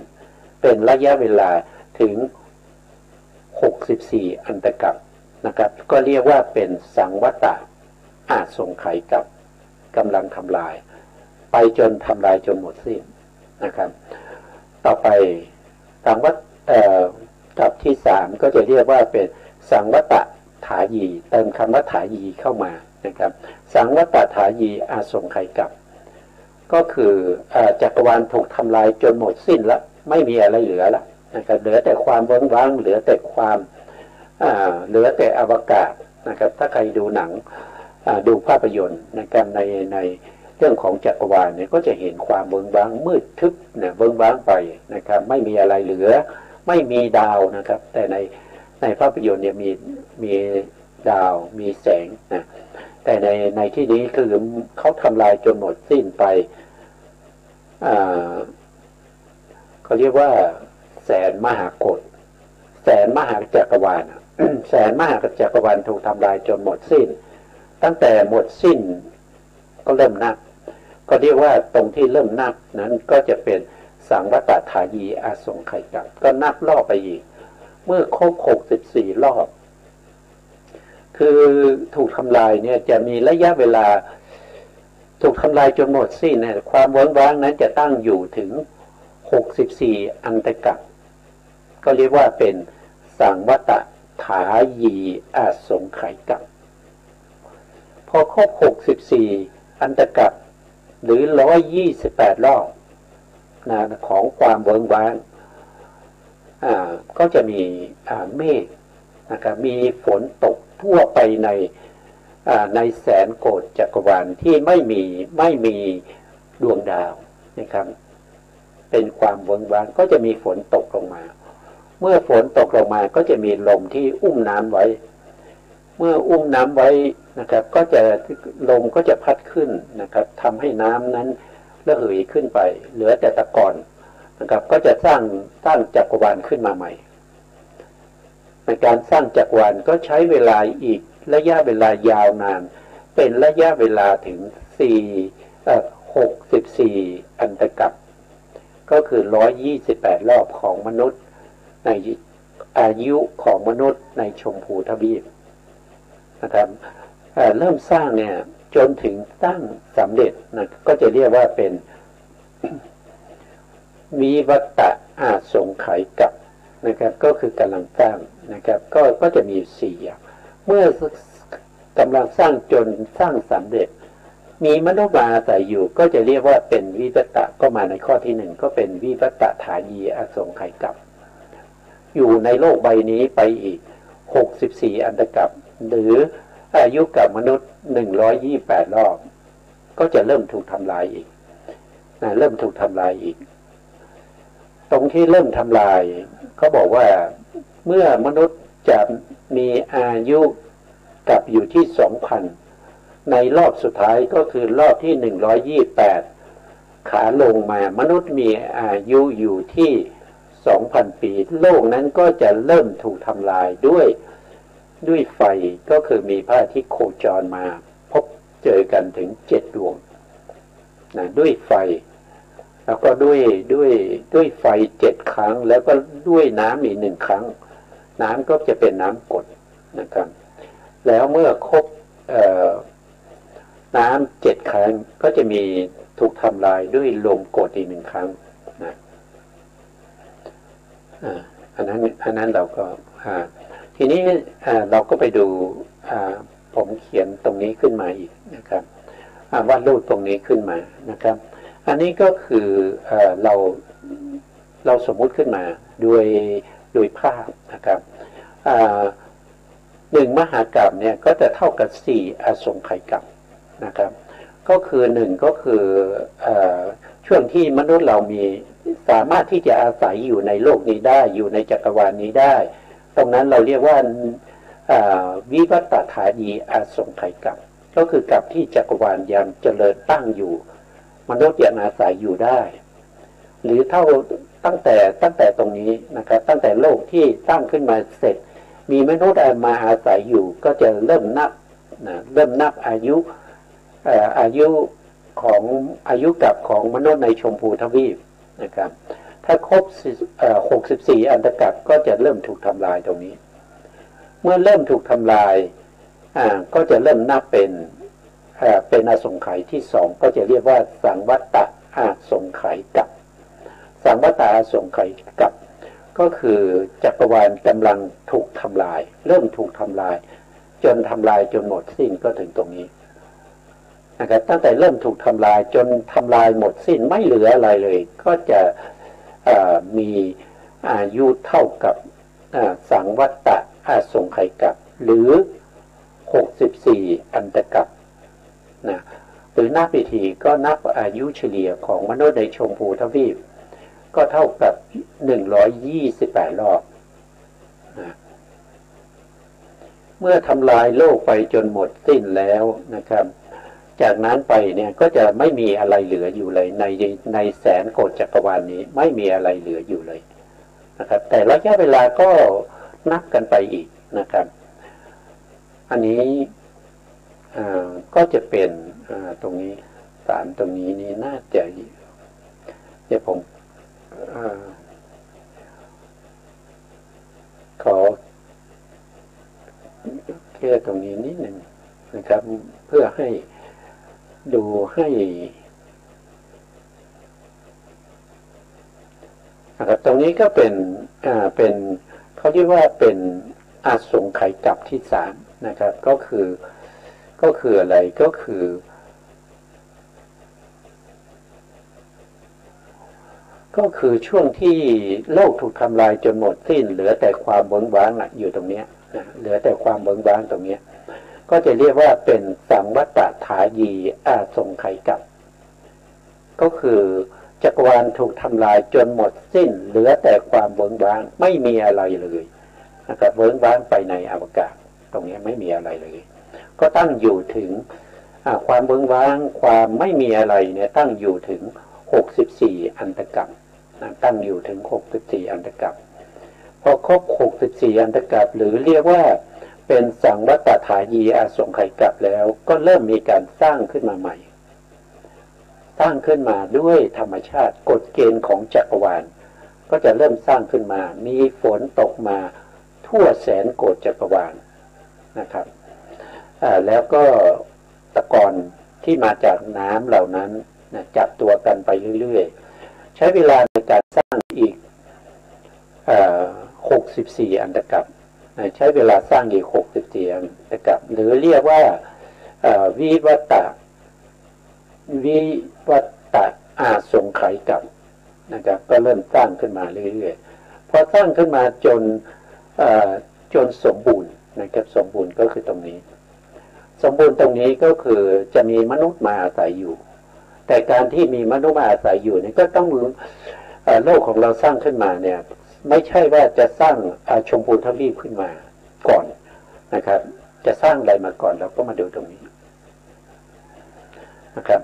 เป็นระยะเวลาถึง64อันตกรรมนะครับก็เรียกว่าเป็นสังวัตตะอาสงไขยกรรมกำลังทำลายไปจนทำลายจนหมดสิ้นนะครับต่อไปสังวัตกับที่สามก็จะเรียกว่าเป็นสังวัตตถายีเติมคำว่าถายีเข้ามานะครับสังวัตตถายีอาสงไขยกรรมก็คือจักรวาลถูกทำลายจนหมดสิ้นแล้วไม่มีอะไรเหลือแล้วนะครับเหลือแต่ความว่างๆเหลือแต่ความเหลือแต่อวกาศนะครับถ้าใครดูหนังดูภาพยนตร์นะครับในเรื่องของจักรวาลเนี่ยก็จะเห็นความเบิงบางมืดทึบเนี่ยเบิงบางไปนะครับไม่มีอะไรเหลือไม่มีดาวนะครับแต่ในภาพยนตร์เนี่ยมีดาวมีแสงนะแต่ในที่นี้คือเขาทำลายจนหมดสิ้นไปเขาเรียกว่าแสนมหากฏแสนมหาจักรวาล แสนมหาจักรวาลถูกทำลายจนหมดสิ้นตั้งแต่หมดสิ้นก็เริ่มนับก็เรียกว่าตรงที่เริ่มนับนั้นก็จะเป็นสังวัตตถายีอาสงไขยกรรมก็นับรอบไปอีกเมื่อครบ64รอบคือถูกทำลายเนี่ยจะมีระยะเวลาถูกทำลายจนหมดสิ้นเนี่ยความว่างนั้นจะตั้งอยู่ถึง64อันตกรรมก็เรียกว่าเป็นสังวัตตถายีอาสงไขยกรรมพอครบ64อันตกรรมหรือ128รอบนะของความว่างก็จะมีเมฆนะครับมีฝนตกทั่วไปในแสนโกฏจักรวาลที่ไม่มีดวงดาวนะครับเป็นความว่างก็จะมีฝนตกลงมาเมื่อฝนตกลงมาก็จะมีลมที่อุ้มน้ำไว้เมื่ออุ้มน้ำไว้นะครับก็จะลมก็จะพัดขึ้นนะครับทำให้น้ำนั้นระเหยขึ้นไปเหลือแต่ตะกอนนะครับก็จะสร้างจักรวาลขึ้นมาใหม่ในการสร้างจักรวาลก็ใช้เวลาอีกระยะเวลายาวนานเป็นระยะเวลาถึง64อันตกรรมก็คือ128รอบของมนุษย์ในอายุของมนุษย์ในชมพูทวีปนะครับเริ่มสร้างเนี่ยจนถึงตั้งสำเร็จนะก็จะเรียกว่าเป็นวิวัตตะอาสงไขยกรรมนะครับก็คือกำลังสร้างนะครับก็จะมี4อย่างเมื่อกำลังสร้างจนสร้างสำเร็จมีมนุษย์มาอาศัยอยู่ก็จะเรียกว่าเป็นวิวัตตะก็มาในข้อที่1ก็เป็นวิวัตตถายีอาสงไขยกรรมอยู่ในโลกใบนี้ไปอีก64อันตกรรมหรืออายุกับมนุษย์128รอบก็จะเริ่มถูกทำลายอีกนะเริ่มถูกทำลายอีกตรงที่เริ่มทำลายเขาบอกว่าเมื่อมนุษย์จะมีอายุกับอยู่ที่ 2,000 ในรอบสุดท้ายก็คือรอบที่128ขาลงมามนุษย์มีอายุอยู่ที่ 2,000 ปีโลกนั้นก็จะเริ่มถูกทำลายด้วยไฟก็คือมีพระอาทิตย์โคจรมาพบเจอกันถึง7ดวงนะด้วยไฟแล้วก็ด้วยไฟ7ครั้งแล้วก็ด้วยน้ำอีก1ครั้งน้ำก็จะเป็นน้ำกรดนะครับแล้วเมื่อครบน้ำ7ครั้งก็จะมีถูกทำลายด้วยลมกรดอีก1ครั้งนะอันนั้นเราก็ทีนี้เราก็ไปดูผมเขียนตรงนี้ขึ้นมาอีกนะครับวาดรูปตรงนี้ขึ้นมานะครับอันนี้ก็คือเราสมมุติขึ้นมาโดยภาพนะครับ1มหากาพย์เนี่ยก็จะเท่ากับ4อสงไขยกรรมนะครับก็คือ1ก็คือ ช่วงที่มนุษย์เรามีสามารถที่จะอาศัยอยู่ในโลกนี้ได้อยู่ในจักรวาลนี้ได้ตรงนั้นเราเรียกว่าวิวัตถานีอาสงไขยกรรมก็คือกรรมที่จักรวาลยังเจริญตั้งอยู่มนุษย์ยังอาศัยอยู่ได้หรือตั้งแต่ตรงนี้นะครับตั้งแต่โลกที่ตั้งขึ้นมาเสร็จมีมนุษย์มาอาศัยอยู่ก็จะเริ่มนับอายุของอายุกับของมนุษย์ในชมพูทวีปนะครับถ้าครบ64อันตกัปก็จะเริ่มถูกทำลายตรงนี้เมื่อเริ่มถูกทำลายก็จะเริ่มนับเป็นอสงไขยที่สองก็จะเรียกว่าสังวัตตะอสงไขยกัปสังวัตตะอสงไขยกัปก็คือจักรวาลกำลังถูกทำลายเริ่มถูกทำลายจนทำลายจนหมดสิ้นก็ถึงตรงนี้นะครับตั้งแต่เริ่มถูกทำลายจนทำลายหมดสิ้นไม่เหลืออะไรเลยก็จะมีอายุเท่ากับสังวัตตะอสงไขยกัปหรือ64อันตกัปนะหรือนับวิธีก็นับอายุเฉลี่ยของมนุษย์ในชมพูทวีปก็เท่ากับ128รอบนะเมื่อทำลายโลกไปจนหมดสิ้นแล้วนะครับจากนั้นไปเนี่ยก็จะไม่มีอะไรเหลืออยู่เลยในแสนโกฏจักรวาลนี้ไม่มีอะไรเหลืออยู่เลยนะครับแต่ระยะเวลาก็นับกันไปอีกนะครับอันนี้ก็จะเป็นตรงนี้สารตรงนี้นี่น่าจะเดี๋ยวผมขอแค่ตรงนี้นิดหนึ่งนะครับเพื่อให้ดูให้นะครับตรงนี้ก็เป็นเขาเรียกว่าเป็นอสงไขยกัปที่สามนะครับก็คืออะไรก็คือช่วงที่โลกถูกทำลายจนหมดสิ้นเหลือแต่ความเบิกบานอยู่ตรงนี้นะเหลือแต่ความเบิกบานตรงนี้ก็จะเรียกว่าเป็นสังวัตถานีอาสงไขยกัปก็คือจักรวาลถูกทำลายจนหมดสิ้นเหลือแต่ความเบิกบานไม่มีอะไรเลยนะครับเบิกบานไปในอวกาศตรงนี้ไม่มีอะไรเลยก็ตั้งอยู่ถึงความเบิกบานความไม่มีอะไรเนี่ยตั้งอยู่ถึง64อันตกัปตั้งอยู่ถึง64อันตกัปพอครบ64อันตกัปหรือเรียกว่าเป็นสังวัตถานีอาสงไขยกัปแล้วก็เริ่มมีการสร้างขึ้นมาใหม่สร้างขึ้นมาด้วยธรรมชาติกฎเกณฑ์ของจักรวาลก็จะเริ่มสร้างขึ้นมามีฝนตกมาทั่วแสนโกฏจักรวาลนะครับแล้วก็ตะกอนที่มาจากน้ำเหล่านั้นจับตัวกันไปเรื่อยๆใช้เวลาในการสร้างอีก64อันตกัปใช้เวลาสร้างอีก64อันตกัปหรือเรียกว่าวิวัตตะอาสงไขยกัปนะครับก็เริ่มสร้างขึ้นมาเรื่อยๆพอสร้างขึ้นมาจนสมบูรณ์นะครับสมบูรณ์ก็คือตรงนี้สมบูรณ์ตรงนี้ก็คือจะมีมนุษย์มาอาศัยอยู่แต่การที่มีมนุษย์มาอาศัยอยู่เนี่ยก็ต้องโลกของเราสร้างขึ้นมาเนี่ยไม่ใช่ว่าจะสร้างชมพูทวีปขึ้นมาก่อนนะครับจะสร้างอะไรมาก่อนเราก็มาดูตรงนี้นะครับ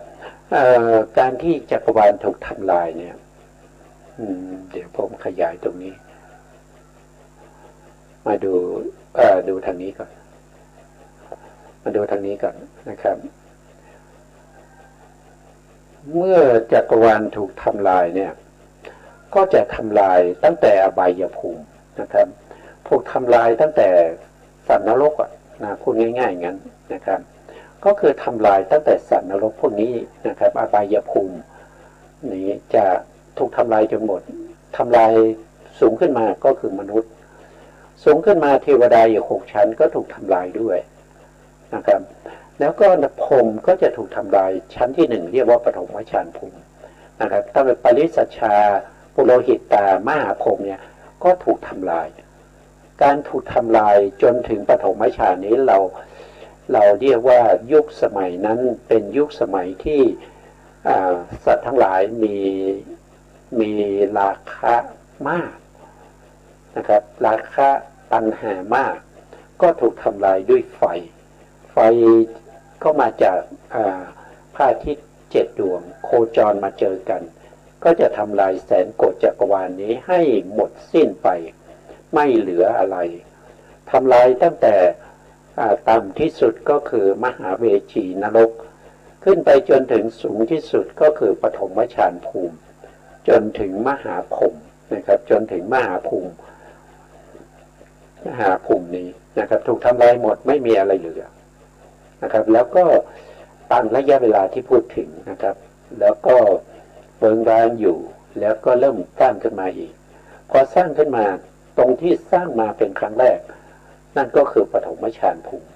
การที่จักรวาลถูกทำลายเนี่ยเดี๋ยวผมขยายตรงนี้มาดูทางนี้ก่อนมาดูทางนี้ก่อนนะครับเมื่อจักรวาลถูกทำลายเนี่ยก็จะทำลายตั้งแต่อบายภูมินะครับถูกทำลายตั้งแต่สัตว์นรกนะพูดง่ายๆงั้นนะครับก็คือทำลายตั้งแต่สัตว์นรกพวกนี้นะครับอบายภูมินี้จะถูกทำลายจนหมดทำลายสูงขึ้นมาก็คือมนุษย์สูงขึ้นมาเทวดาอีก6ชั้นก็ถูกทำลายด้วยนะครับแล้วก็พรหมก็จะถูกทำลายชั้นที่1เรียกว่าปฐมฌานภูมินะครับถ้าเป็นปริสัชชาปุโรหิตามหาพรหมเนี่ยก็ถูกทำลายการถูกทำลายจนถึงปฐมฌานนี้เราเรียกว่ายุคสมัยนั้นเป็นยุคสมัยที่ สัตว์ทั้งหลายมีราคะมากนะครับราคะตัณหามากก็ถูกทำลายด้วยไฟก็มาจากพระอาทิตย์7 ดวงโคจรมาเจอกันก็จะทำลายแสนโกฏจักรวาลนี้ให้หมดสิ้นไปไม่เหลืออะไรทำลายตั้งแต่ต่ำที่สุดก็คือมหาเวจีนรกขึ้นไปจนถึงสูงที่สุดก็คือปฐมฌานภูมิจนถึงมหาพรหมนะครับจนถึงมหาภูมินี้นะครับถูกทำลายหมดไม่มีอะไรเหลือนะครับแล้วก็ตามระยะเวลาที่พูดถึงนะครับแล้วก็เบิงร้างอยู่แล้วก็เริ่มสร้างขึ้นมาอีกพอสร้างขึ้นมาตรงที่สร้างมาเป็นครั้งแรกนั่นก็คือปฐมฌานภูมิ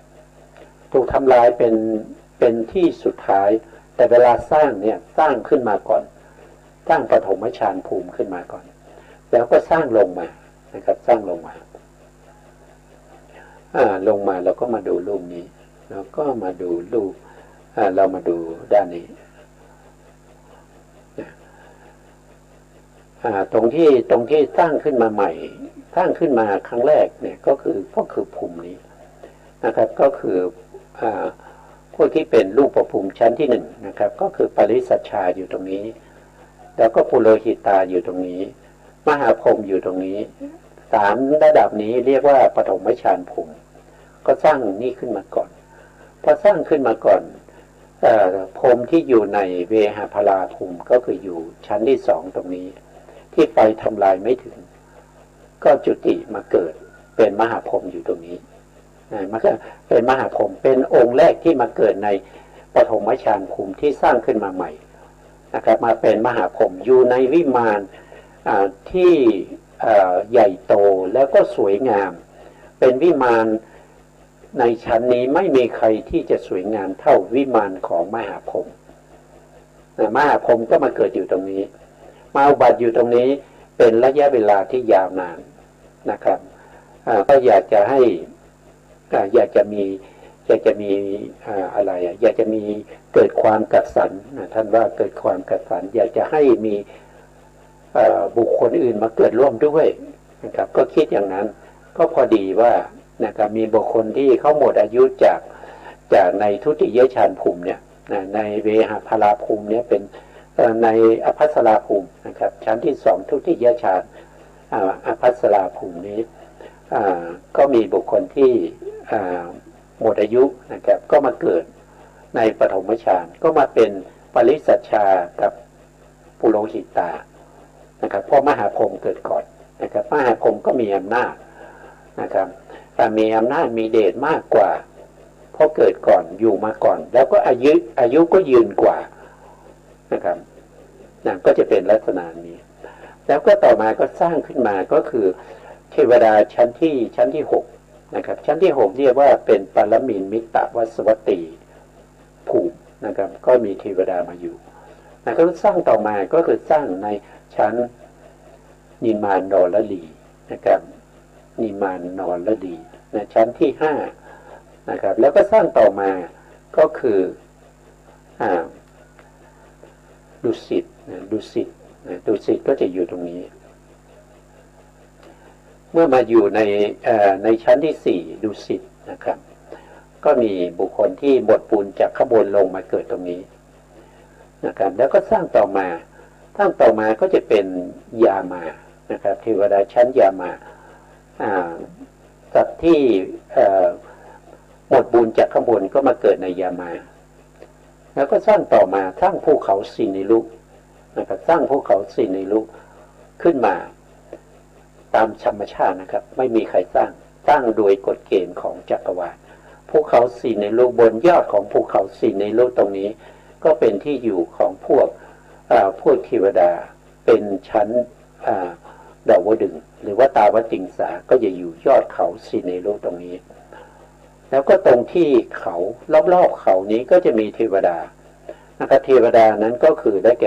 ถูกทำลายเป็นที่สุดท้ายแต่เวลาสร้างเนี่ยสร้างขึ้นมาก่อนสร้างปฐมฌานภูมิขึ้นมาก่อนแล้วก็สร้างลงมานะครับสร้างลงมาเราก็มาดูรูปนี้แล้วก็มาดูรูปเรามาดูด้านนี้ตรงที่สร้างขึ้นมาใหม่สร้างขึ้นมาครั้งแรกเนี่ยก็คือภูมินี้นะครับก็คือพวกที่เป็นรูปภูมิชั้นที่1นะครับก็คือปริสัชชาอยู่ตรงนี้แล้วก็ปุโรหิตาอยู่ตรงนี้มหาพรหมอยู่ตรงนี้3ระดับนี้เรียกว่าปฐมฌานภูมิก็สร้างนี่ขึ้นมาก่อนพอสร้างขึ้นมาก่อนพรหมที่อยู่ในเวหาพลาภูมิก็คืออยู่ชั้นที่2ตรงนี้ที่ไฟทำลายไม่ถึงก็จุติมาเกิดเป็นมหาพรหมอยู่ตรงนี้มันก็เป็นมหาพรหมเป็นองค์แรกที่มาเกิดในปฐมฌานภูมิที่สร้างขึ้นมาใหม่นะครับมาเป็นมหาพรหมอยู่ในวิมานที่ใหญ่โตแล้วก็สวยงามเป็นวิมานในชั้นนี้ไม่มีใครที่จะสวยงามเท่าวิมานของมหาพรหมมหาพรหมก็มาเกิดอยู่ตรงนี้มาอุบัติอยู่ตรงนี้เป็นระยะเวลาที่ยาวนานนะครับก็อยากจะให้อยากจะมีอะไรอยากจะมีเกิดความกัดสรรท่านว่าเกิดความกัดสรรอยากจะให้มีบุคคลอื่นมาเกิดร่วมด้วยนะครับก็คิดอย่างนั้นก็พอดีว่านะครับมีบุคคลที่เขาหมดอายุจากในทุติยฌานภูมิเนี่ยในเวหาพลาภูมิเนี่ยเป็นในอภัสราภูมินะครับชั้นที่2ทุติยฌานอภัสราภูมินี้ก็มีบุคคลที่หมดอายุนะครับก็มาเกิดในปฐมฌานก็มาเป็นปริสัชชากับปุโรหิตานะครับเพราะมหาพรหมเกิดก่อนนะครับมหาพรหมก็มีอำนาจนะครับแต่มีอำนาจมีเดชมากกว่าเพราะเกิดก่อนอยู่มาก่อนแล้วก็อายุก็ยืนกว่านะครับก็จะเป็นลักษณะนี้แล้วก็ต่อมาก็สร้างขึ้นมาก็คือเทวดาชั้นที่6นะครับชั้นที่6เรียกว่าเป็นปรมินมิตวสวัตตีภูมินะครับก็มีเทวดามาอยู่ก็สร้างต่อมาก็คือสร้างในชั้นนิมานนรลีนะครับนิมานนรลีชั้นที่5นะครับแล้วก็สร้างต่อมาก็คือดุสิตก็จะอยู่ตรงนี้เมื่อมาอยู่ในชั้นที่4ดุสิตนะครับก็มีบุคคลที่บดปูนจากข้างบนลงมาเกิดตรงนี้นะครับแล้วก็สร้างต่อมาก็จะเป็นยามานะครับเทวดาชั้นยามาสัตว์ที่หมดบุญจากข้างบนก็มาเกิดในยามาแล้วก็สร้างต่อมาสร้างภูเขาสินิลุนะครับสร้างภูเขาสินิลุขึ้นมาตามธรรมชาตินะครับไม่มีใครสร้างโดยกฎเกณฑ์ของจักรวาลภูเขาสินิลุบนยอดของภูเขาสินิลุตรงนี้ก็เป็นที่อยู่ของพวกเทวดาเป็นชั้นดาวดึงส์หรือว่าตาวติงสาก็จะอยู่ยอดเขาสินิลุตรงนี้แล้วก็ตรงที่เขารอบๆเขานี้ก็จะมีเทวดานะครับเทวดานั้นก็คือได้แ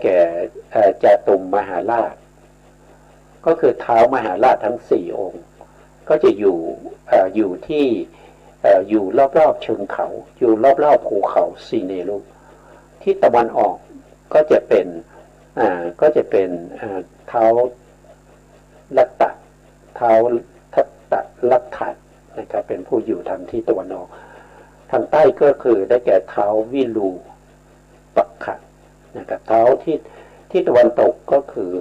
ก่จาตุมมหาราชก็คือเท้ามหาราชทั้ง4องค์ก็จะอยู่ที่ อยู่รอบๆเชิงเขาอยู่รอบๆภูเขาซีเนรุที่ตะวันออกก็จะเป็นเท้าลัตตะเท้าทัตตะลัตถะนะครับเป็นผู้อยู่ทางที่ตะวันออกทางใต้ก็คือได้แก่เท้าวิรูปักขะนะครับเท้าที่ตะวันตกก็คือ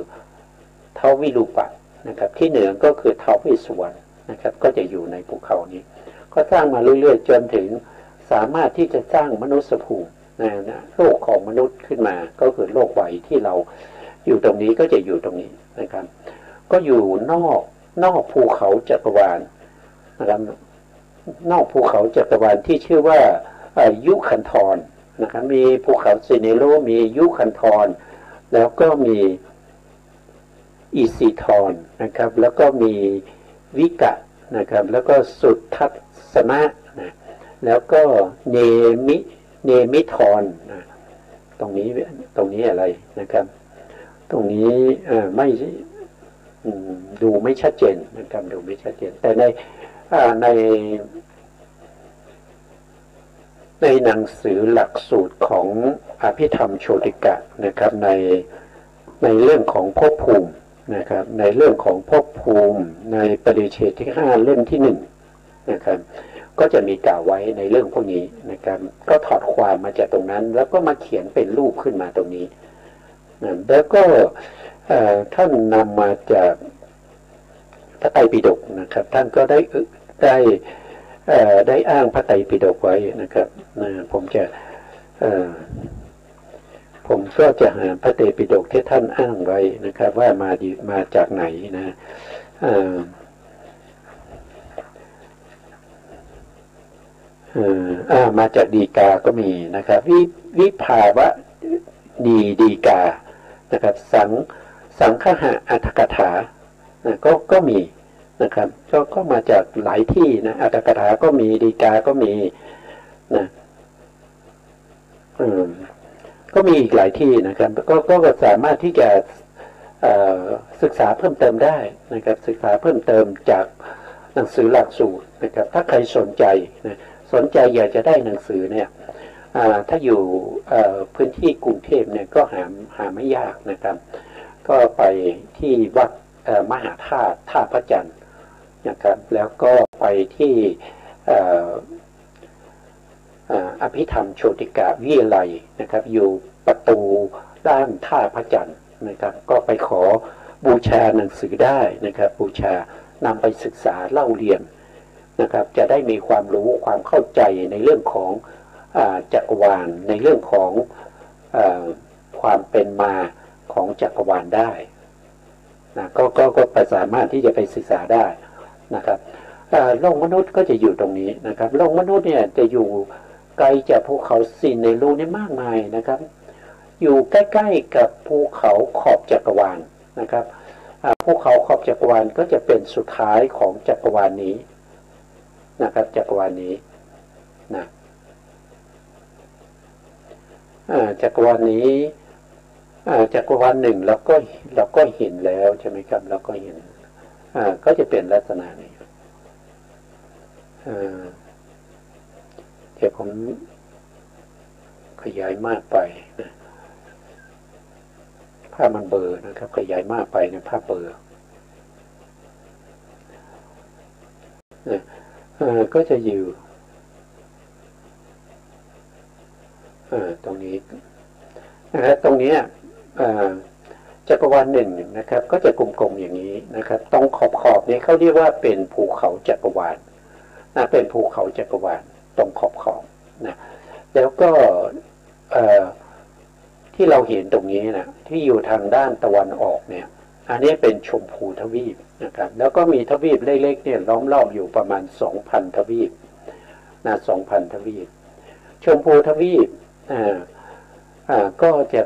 เท้าวิรูปักนะครับที่เหนือก็คือเท้าเวสสุวรรณนะครับก็จะอยู่ในภูเขานี้ก็สร้างมาเรื่อยๆจนถึงสามารถที่จะสร้างมนุษยภูมิโลกของมนุษย์ขึ้นมาก็คือโลกใบที่เราอยู่ตรงนี้ก็จะอยู่ตรงนี้นะครับก็อยู่นอกภูเขาจักรวาลนะครับนอกภูเขาจักรวาลที่ชื่อว่ายุคันธรนะครับมีภูเขาซิเนโรมียุคันธรแล้วก็มีอิสิธรนะครับแล้วก็มีวิกะนะครับแล้วก็สุทัศนะนะแล้วก็เนมิธรนะตรงนี้อะไรนะครับตรงนี้ไม่ดูไม่ชัดเจนนะครับดูไม่ชัดเจนแต่ในหนังสือหลักสูตรของอภิธรรมโชติกะนะครับในเรื่องของภพภูมินะครับในเรื่องของภพภูมิในปฏิเชตที่5เล่มที่1นะครับก็จะมีกล่าวไว้ในเรื่องพวกนี้นะครับก็ถอดความมาจากตรงนั้นแล้วก็มาเขียนเป็นรูปขึ้นมาตรงนี้แล้วก็ท่านนำมาจากพระไตรปิฎกนะครับท่านก็ได้อ้างพระไตรปิฎกไว้นะครับผมก็จะหาพระไตรปิฎกที่ท่านอ้างไว้นะครับว่ามาจากไหนนะมาจากดีกาก็มีนะครับวิภาวะดีกานะครับสังคหะอัตถกถาก็มีนะครับก็มาจากหลายที่นะอัตถกถาก็มีดีกาก็มีนะก็มีอีกหลายที่นะครับก็สามารถที่จะศึกษาเพิ่มเติมได้นะครับศึกษาเพิ่มเติมจากหนังสือหลักสูตรนะครับถ้าใครสนใจอยากจะได้หนังสือเนี่ยถ้าอยู่พื้นที่กรุงเทพเนี่ยก็หาไม่ยากนะครับก็ไปที่วัดมหาธาตุท่าพระจันทร์นะครับแล้วก็ไปที่อภิธรรมโชติกะวิไลนะครับอยู่ประตูด้านท่าพระจันทร์นะครับก็ไปขอบูชาหนังสือได้นะครับบูชานำไปศึกษาเล่าเรียนนะครับจะได้มีความรู้ความเข้าใจในเรื่องของจักรวาลในเรื่องของความเป็นมาของจักรวาลได้นะก็สามารถที่จะไปศึกษาได้นะครับโลกมนุษย์ก็จะอยู่ตรงนี้นะครับโลกมนุษย์เนี่ยจะอยู่ไกลจากภูเขาซินในรูนี่มากมายนะครับอยู่ใกล้ๆกับภูเขาขอบจักรวาลนะครับภูเขาขอบจักรวาลก็จะเป็นสุดท้ายของจักรวาลนี้นะครับจักรวาลนี้นะจักรวาลนี้จักรวาลหนึ่งเราก็เห็นแล้วใช่ไหมครับเราก็เห็นก็จะเป็นลักษณะนี้เดี๋ยวผมขยายมากไปนะภาพมันเบลอนะครับขยายมากไปนะภาพเบลอก็จะอยู่ตรงนี้นะครับตรงนี้จักรวาลหนึ่งนะครับก็จะกลมๆอย่างนี้นะครับตรงขอบนี้เขาเรียกว่าเป็นภูเขาจักรวาลนะเป็นภูเขาจักรวาลตรงขอบนะแล้วก็ที่เราเห็นตรงนี้นะที่อยู่ทางด้านตะวันออกเนี่ยอันนี้เป็นชมพูทวีปนะครับแล้วก็มีทวีปเล็กๆเนี่ยล้อมรอบอยู่ประมาณ 2,000 ทวีปนะ 2,000 ทวีปชมพูทวีปก็จะ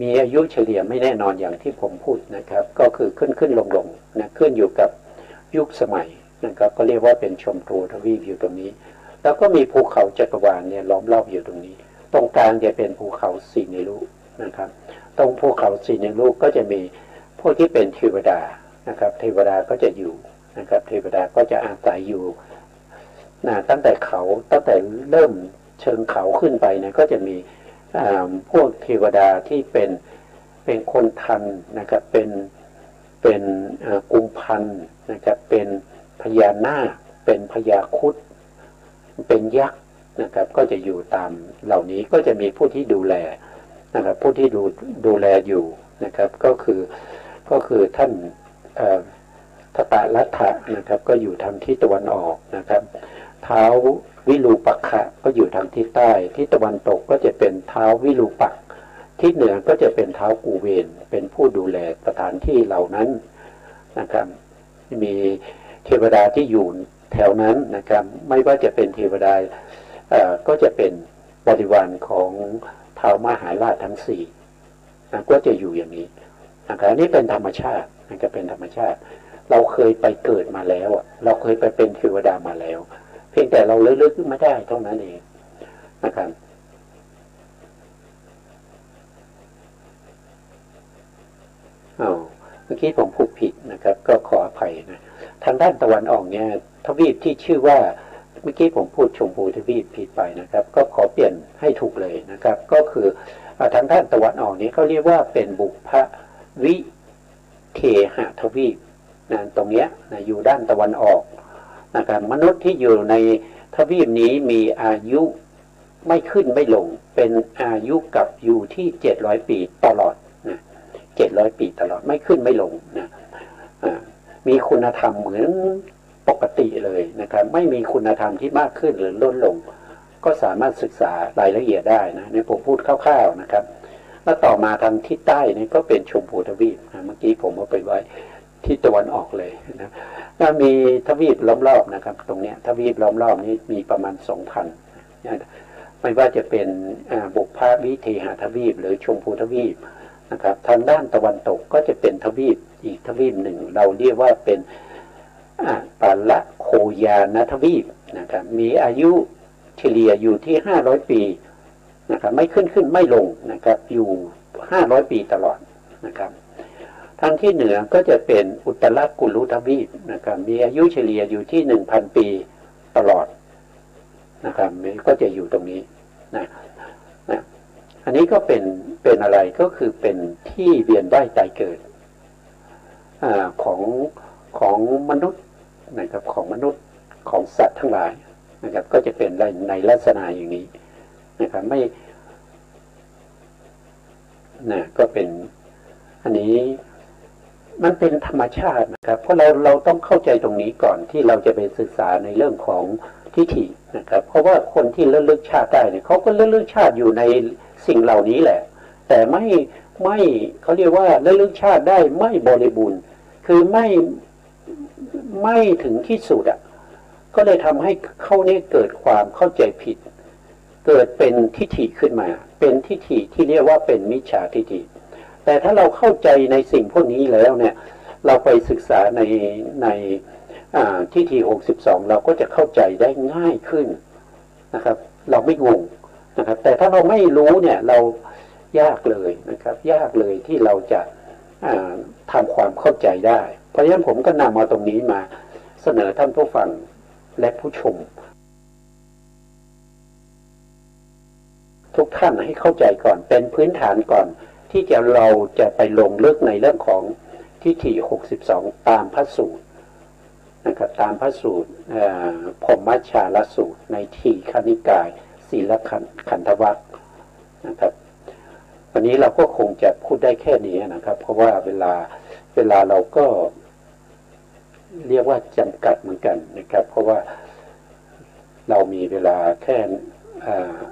มีอายุเฉลี่ยไม่แน่นอนอย่างที่ผมพูดนะครับก็คือขึ้นลงนะขึ้นอยู่กับยุคสมัยนะครับก็เรียกว่าเป็นชมพูทวีปอยู่ตรงนี้แล้วก็มีภูเขาจักรวาลเนี่ยล้อมรอบอยู่ตรงนี้ตรงกลางจะเป็นภูเขาสีเนรุนะครับตรงภูเขาสีเนรุก็จะมีพวกที่เป็นเทวดานะครับเทวดาก็จะอยู่นะครับเทวดาก็จะอาศัยอยู่ ตั้งแต่เริ่มเชิงเขาขึ้นไปเนี่ยก็จะมีพวกเทวดาที่เป็นคนทันนะครับเป็นกุมพันนะครับเป็นพญานาคเป็นพญาครุฑเป็นยักษ์นะครับก็จะอยู่ตามเหล่านี้ก็จะมีผู้ที่ดูแลนะครับผู้ที่ดูแลอยู่นะครับก็คือท่านทตรัตถะนะครับก็อยู่ทางทิศตะวันออกนะครับท้าววิรูปักขะก็อยู่ทางทิศใต้ทิศตะวันตกก็จะเป็นท้าววิรูปักษ์ทิศเหนือก็จะเป็นท้าวกูเวนเป็นผู้ดูแลสถานที่เหล่านั้นนะครับมีเทวดาที่อยู่แถวนั้นนะครับไม่ว่าจะเป็นเทวดาก็จะเป็นบริวารของท้าวมหาราชทั้งสี่ก็จะอยู่อย่างนี้นะครับนี่เป็นธรรมชาตินะครับเป็นธรรมชาติเราเคยไปเกิดมาแล้วเราเคยไปเป็นเทวดามาแล้วเพียงแต่เราลึกๆไม่ได้เท่านั้นเองนะครับเมื่อกี้ผมพูดผิดนะครับก็ขออภัยนะทางด้านตะวันออกเนี่ยทวีปที่ชื่อว่าเมื่อกี้ผมพูดชมพูทวีปผิดไปนะครับก็ขอเปลี่ยนให้ถูกเลยนะครับก็คือทางด้านตะวันออกนี้เขาเรียกว่าเป็นบุพวิเทหทวีปนะตรงเนี้ยนะอยู่ด้านตะวันออกนะครับมนุษย์ที่อยู่ในทวีปนี้มีอายุไม่ขึ้นไม่ลงเป็นอายุกับอยู่ที่700 ปีตลอดนะ700 ปีตลอดไม่ขึ้นไม่ลงนะมีคุณธรรมเหมือนปกติเลยนะครับไม่มีคุณธรรมที่มากขึ้นหรือลดลงก็สามารถศึกษารายละเอียดได้นะในผมพูดคร่าวๆนะครับแล้วต่อมาทางทิศใต้นี่ก็เป็นชมพูทวีปเมื่อกี้ผมเอาไปไว้ที่ตะวันออกเลยนะแล้วมีทวีปล้อมรอบนะครับตรงเนี้ยทวีปล้อมรอบนี้มีประมาณ 2,000 ไม่ว่าจะเป็นบุพวิเทหทวีปหรือชมพูทวีปนะครับทางด้านตะวันตกก็จะเป็นทวีปอีกทวีปหนึ่งเราเรียกว่าเป็นปาละโคยานทวีปนะครับมีอายุเฉลี่ยอยู่ที่500 ปีนะครับไม่ขึ้นไม่ลงนะครับอยู่500 ปีตลอดนะครับทางที่เหนือก็จะเป็นอุตรกุลุทวีปนะครับมีอายุเฉลี่ยอยู่ที่ 1,000 ปีตลอดนะครับก็จะอยู่ตรงนี้นะอันนี้ก็เป็นอะไรก็คือเป็นที่เวียนว่ายตายเกิดของมนุษย์นะครับของมนุษย์ของสัตว์ทั้งหลายนะครับก็จะเป็นในลักษณะอย่างนี้นะครับไม่ก็เป็นอันนี้มันเป็นธรรมชาตินะครับเพราะเราต้องเข้าใจตรงนี้ก่อนที่เราจะไปศึกษาในเรื่องของทิฏฐินะครับเพราะว่าคนที่ระลึกชาติได้เนี่ยเขาก็ระลึกชาติอยู่ในสิ่งเหล่านี้แหละแต่ไม่เขาเรียกว่าระลึกชาติได้ไม่บริบูรณ์คือไม่ถึงที่สุดก็เลยทำให้เขาเนี่ยเกิดความเข้าใจผิดเกิดเป็นทิฏฐิขึ้นมาเป็นทิฏฐิที่เรียกว่าเป็นมิจฉาทิฏฐิแต่ถ้าเราเข้าใจในสิ่งพวกนี้แล้วเนี่ยเราไปศึกษาในทิฏฐิ62เราก็จะเข้าใจได้ง่ายขึ้นนะครับเราไม่งงนะครับแต่ถ้าเราไม่รู้เนี่ยเรายากเลยนะครับยากเลยที่เราจะทำความเข้าใจได้เพราะฉะนั้นผมก็นำมาตรงนี้มาเสนอท่านผู้ฟังและผู้ชมทุกท่านให้เข้าใจก่อนเป็นพื้นฐานก่อนที่เราจะไปลงลึกในเรื่องของทิฏฐิ62ตามพระสูตรนะครับตามพระสูตรพรหมชาลสูตรในทีฆนิกายศีลขันธวรรคนะครับวันนี้เราก็คงจะพูดได้แค่นี้นะครับเพราะว่าเวลาเราก็เรียกว่าจำกัดเหมือนกันนะครับเพราะว่าเรามีเวลาแค่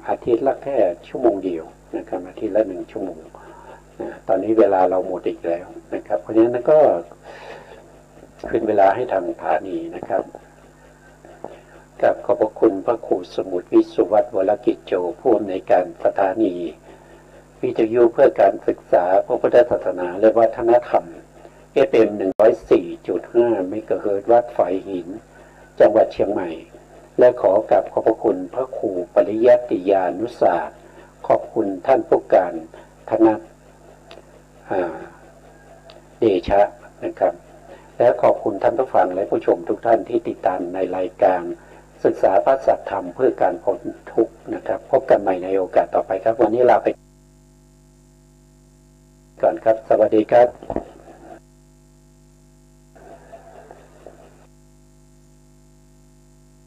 อาทิตย์ละแค่ชั่วโมงเดียวนะครับอาทิตย์ละ1 ชั่วโมงตอนนี้เวลาเราหมดอีกแล้วนะครับเพราะฉะนั้นก็เป็นเวลาให้ทางสถานีนะครับกับขอบพระคุณพระครูสมุทรวิสุวัฒน์วรกิจโจผู้อำนวยการสถานีวิทยุเพื่อการศึกษาพระพุทธศาสนาและวัฒนธรรม FM 104.5 เมกะเฮิรตซ์วัดฝายหินจังหวัดเชียงใหม่และขอกราบขอบพระคุณพระครูปริยัติยานุศาสตร์ขอบคุณท่านผู้การธนเดชะนะครับและขอบคุณท่านผู้ฟังและผู้ชมทุกท่านที่ติดตามในรายการ ศึกษาพระสัทธรรมเพื่อการพ้นทุกข์นะครับพบกันใหม่ในโอกาสต่อไปครับวันนี้ลาไปก่อนครับสวัสดีครับ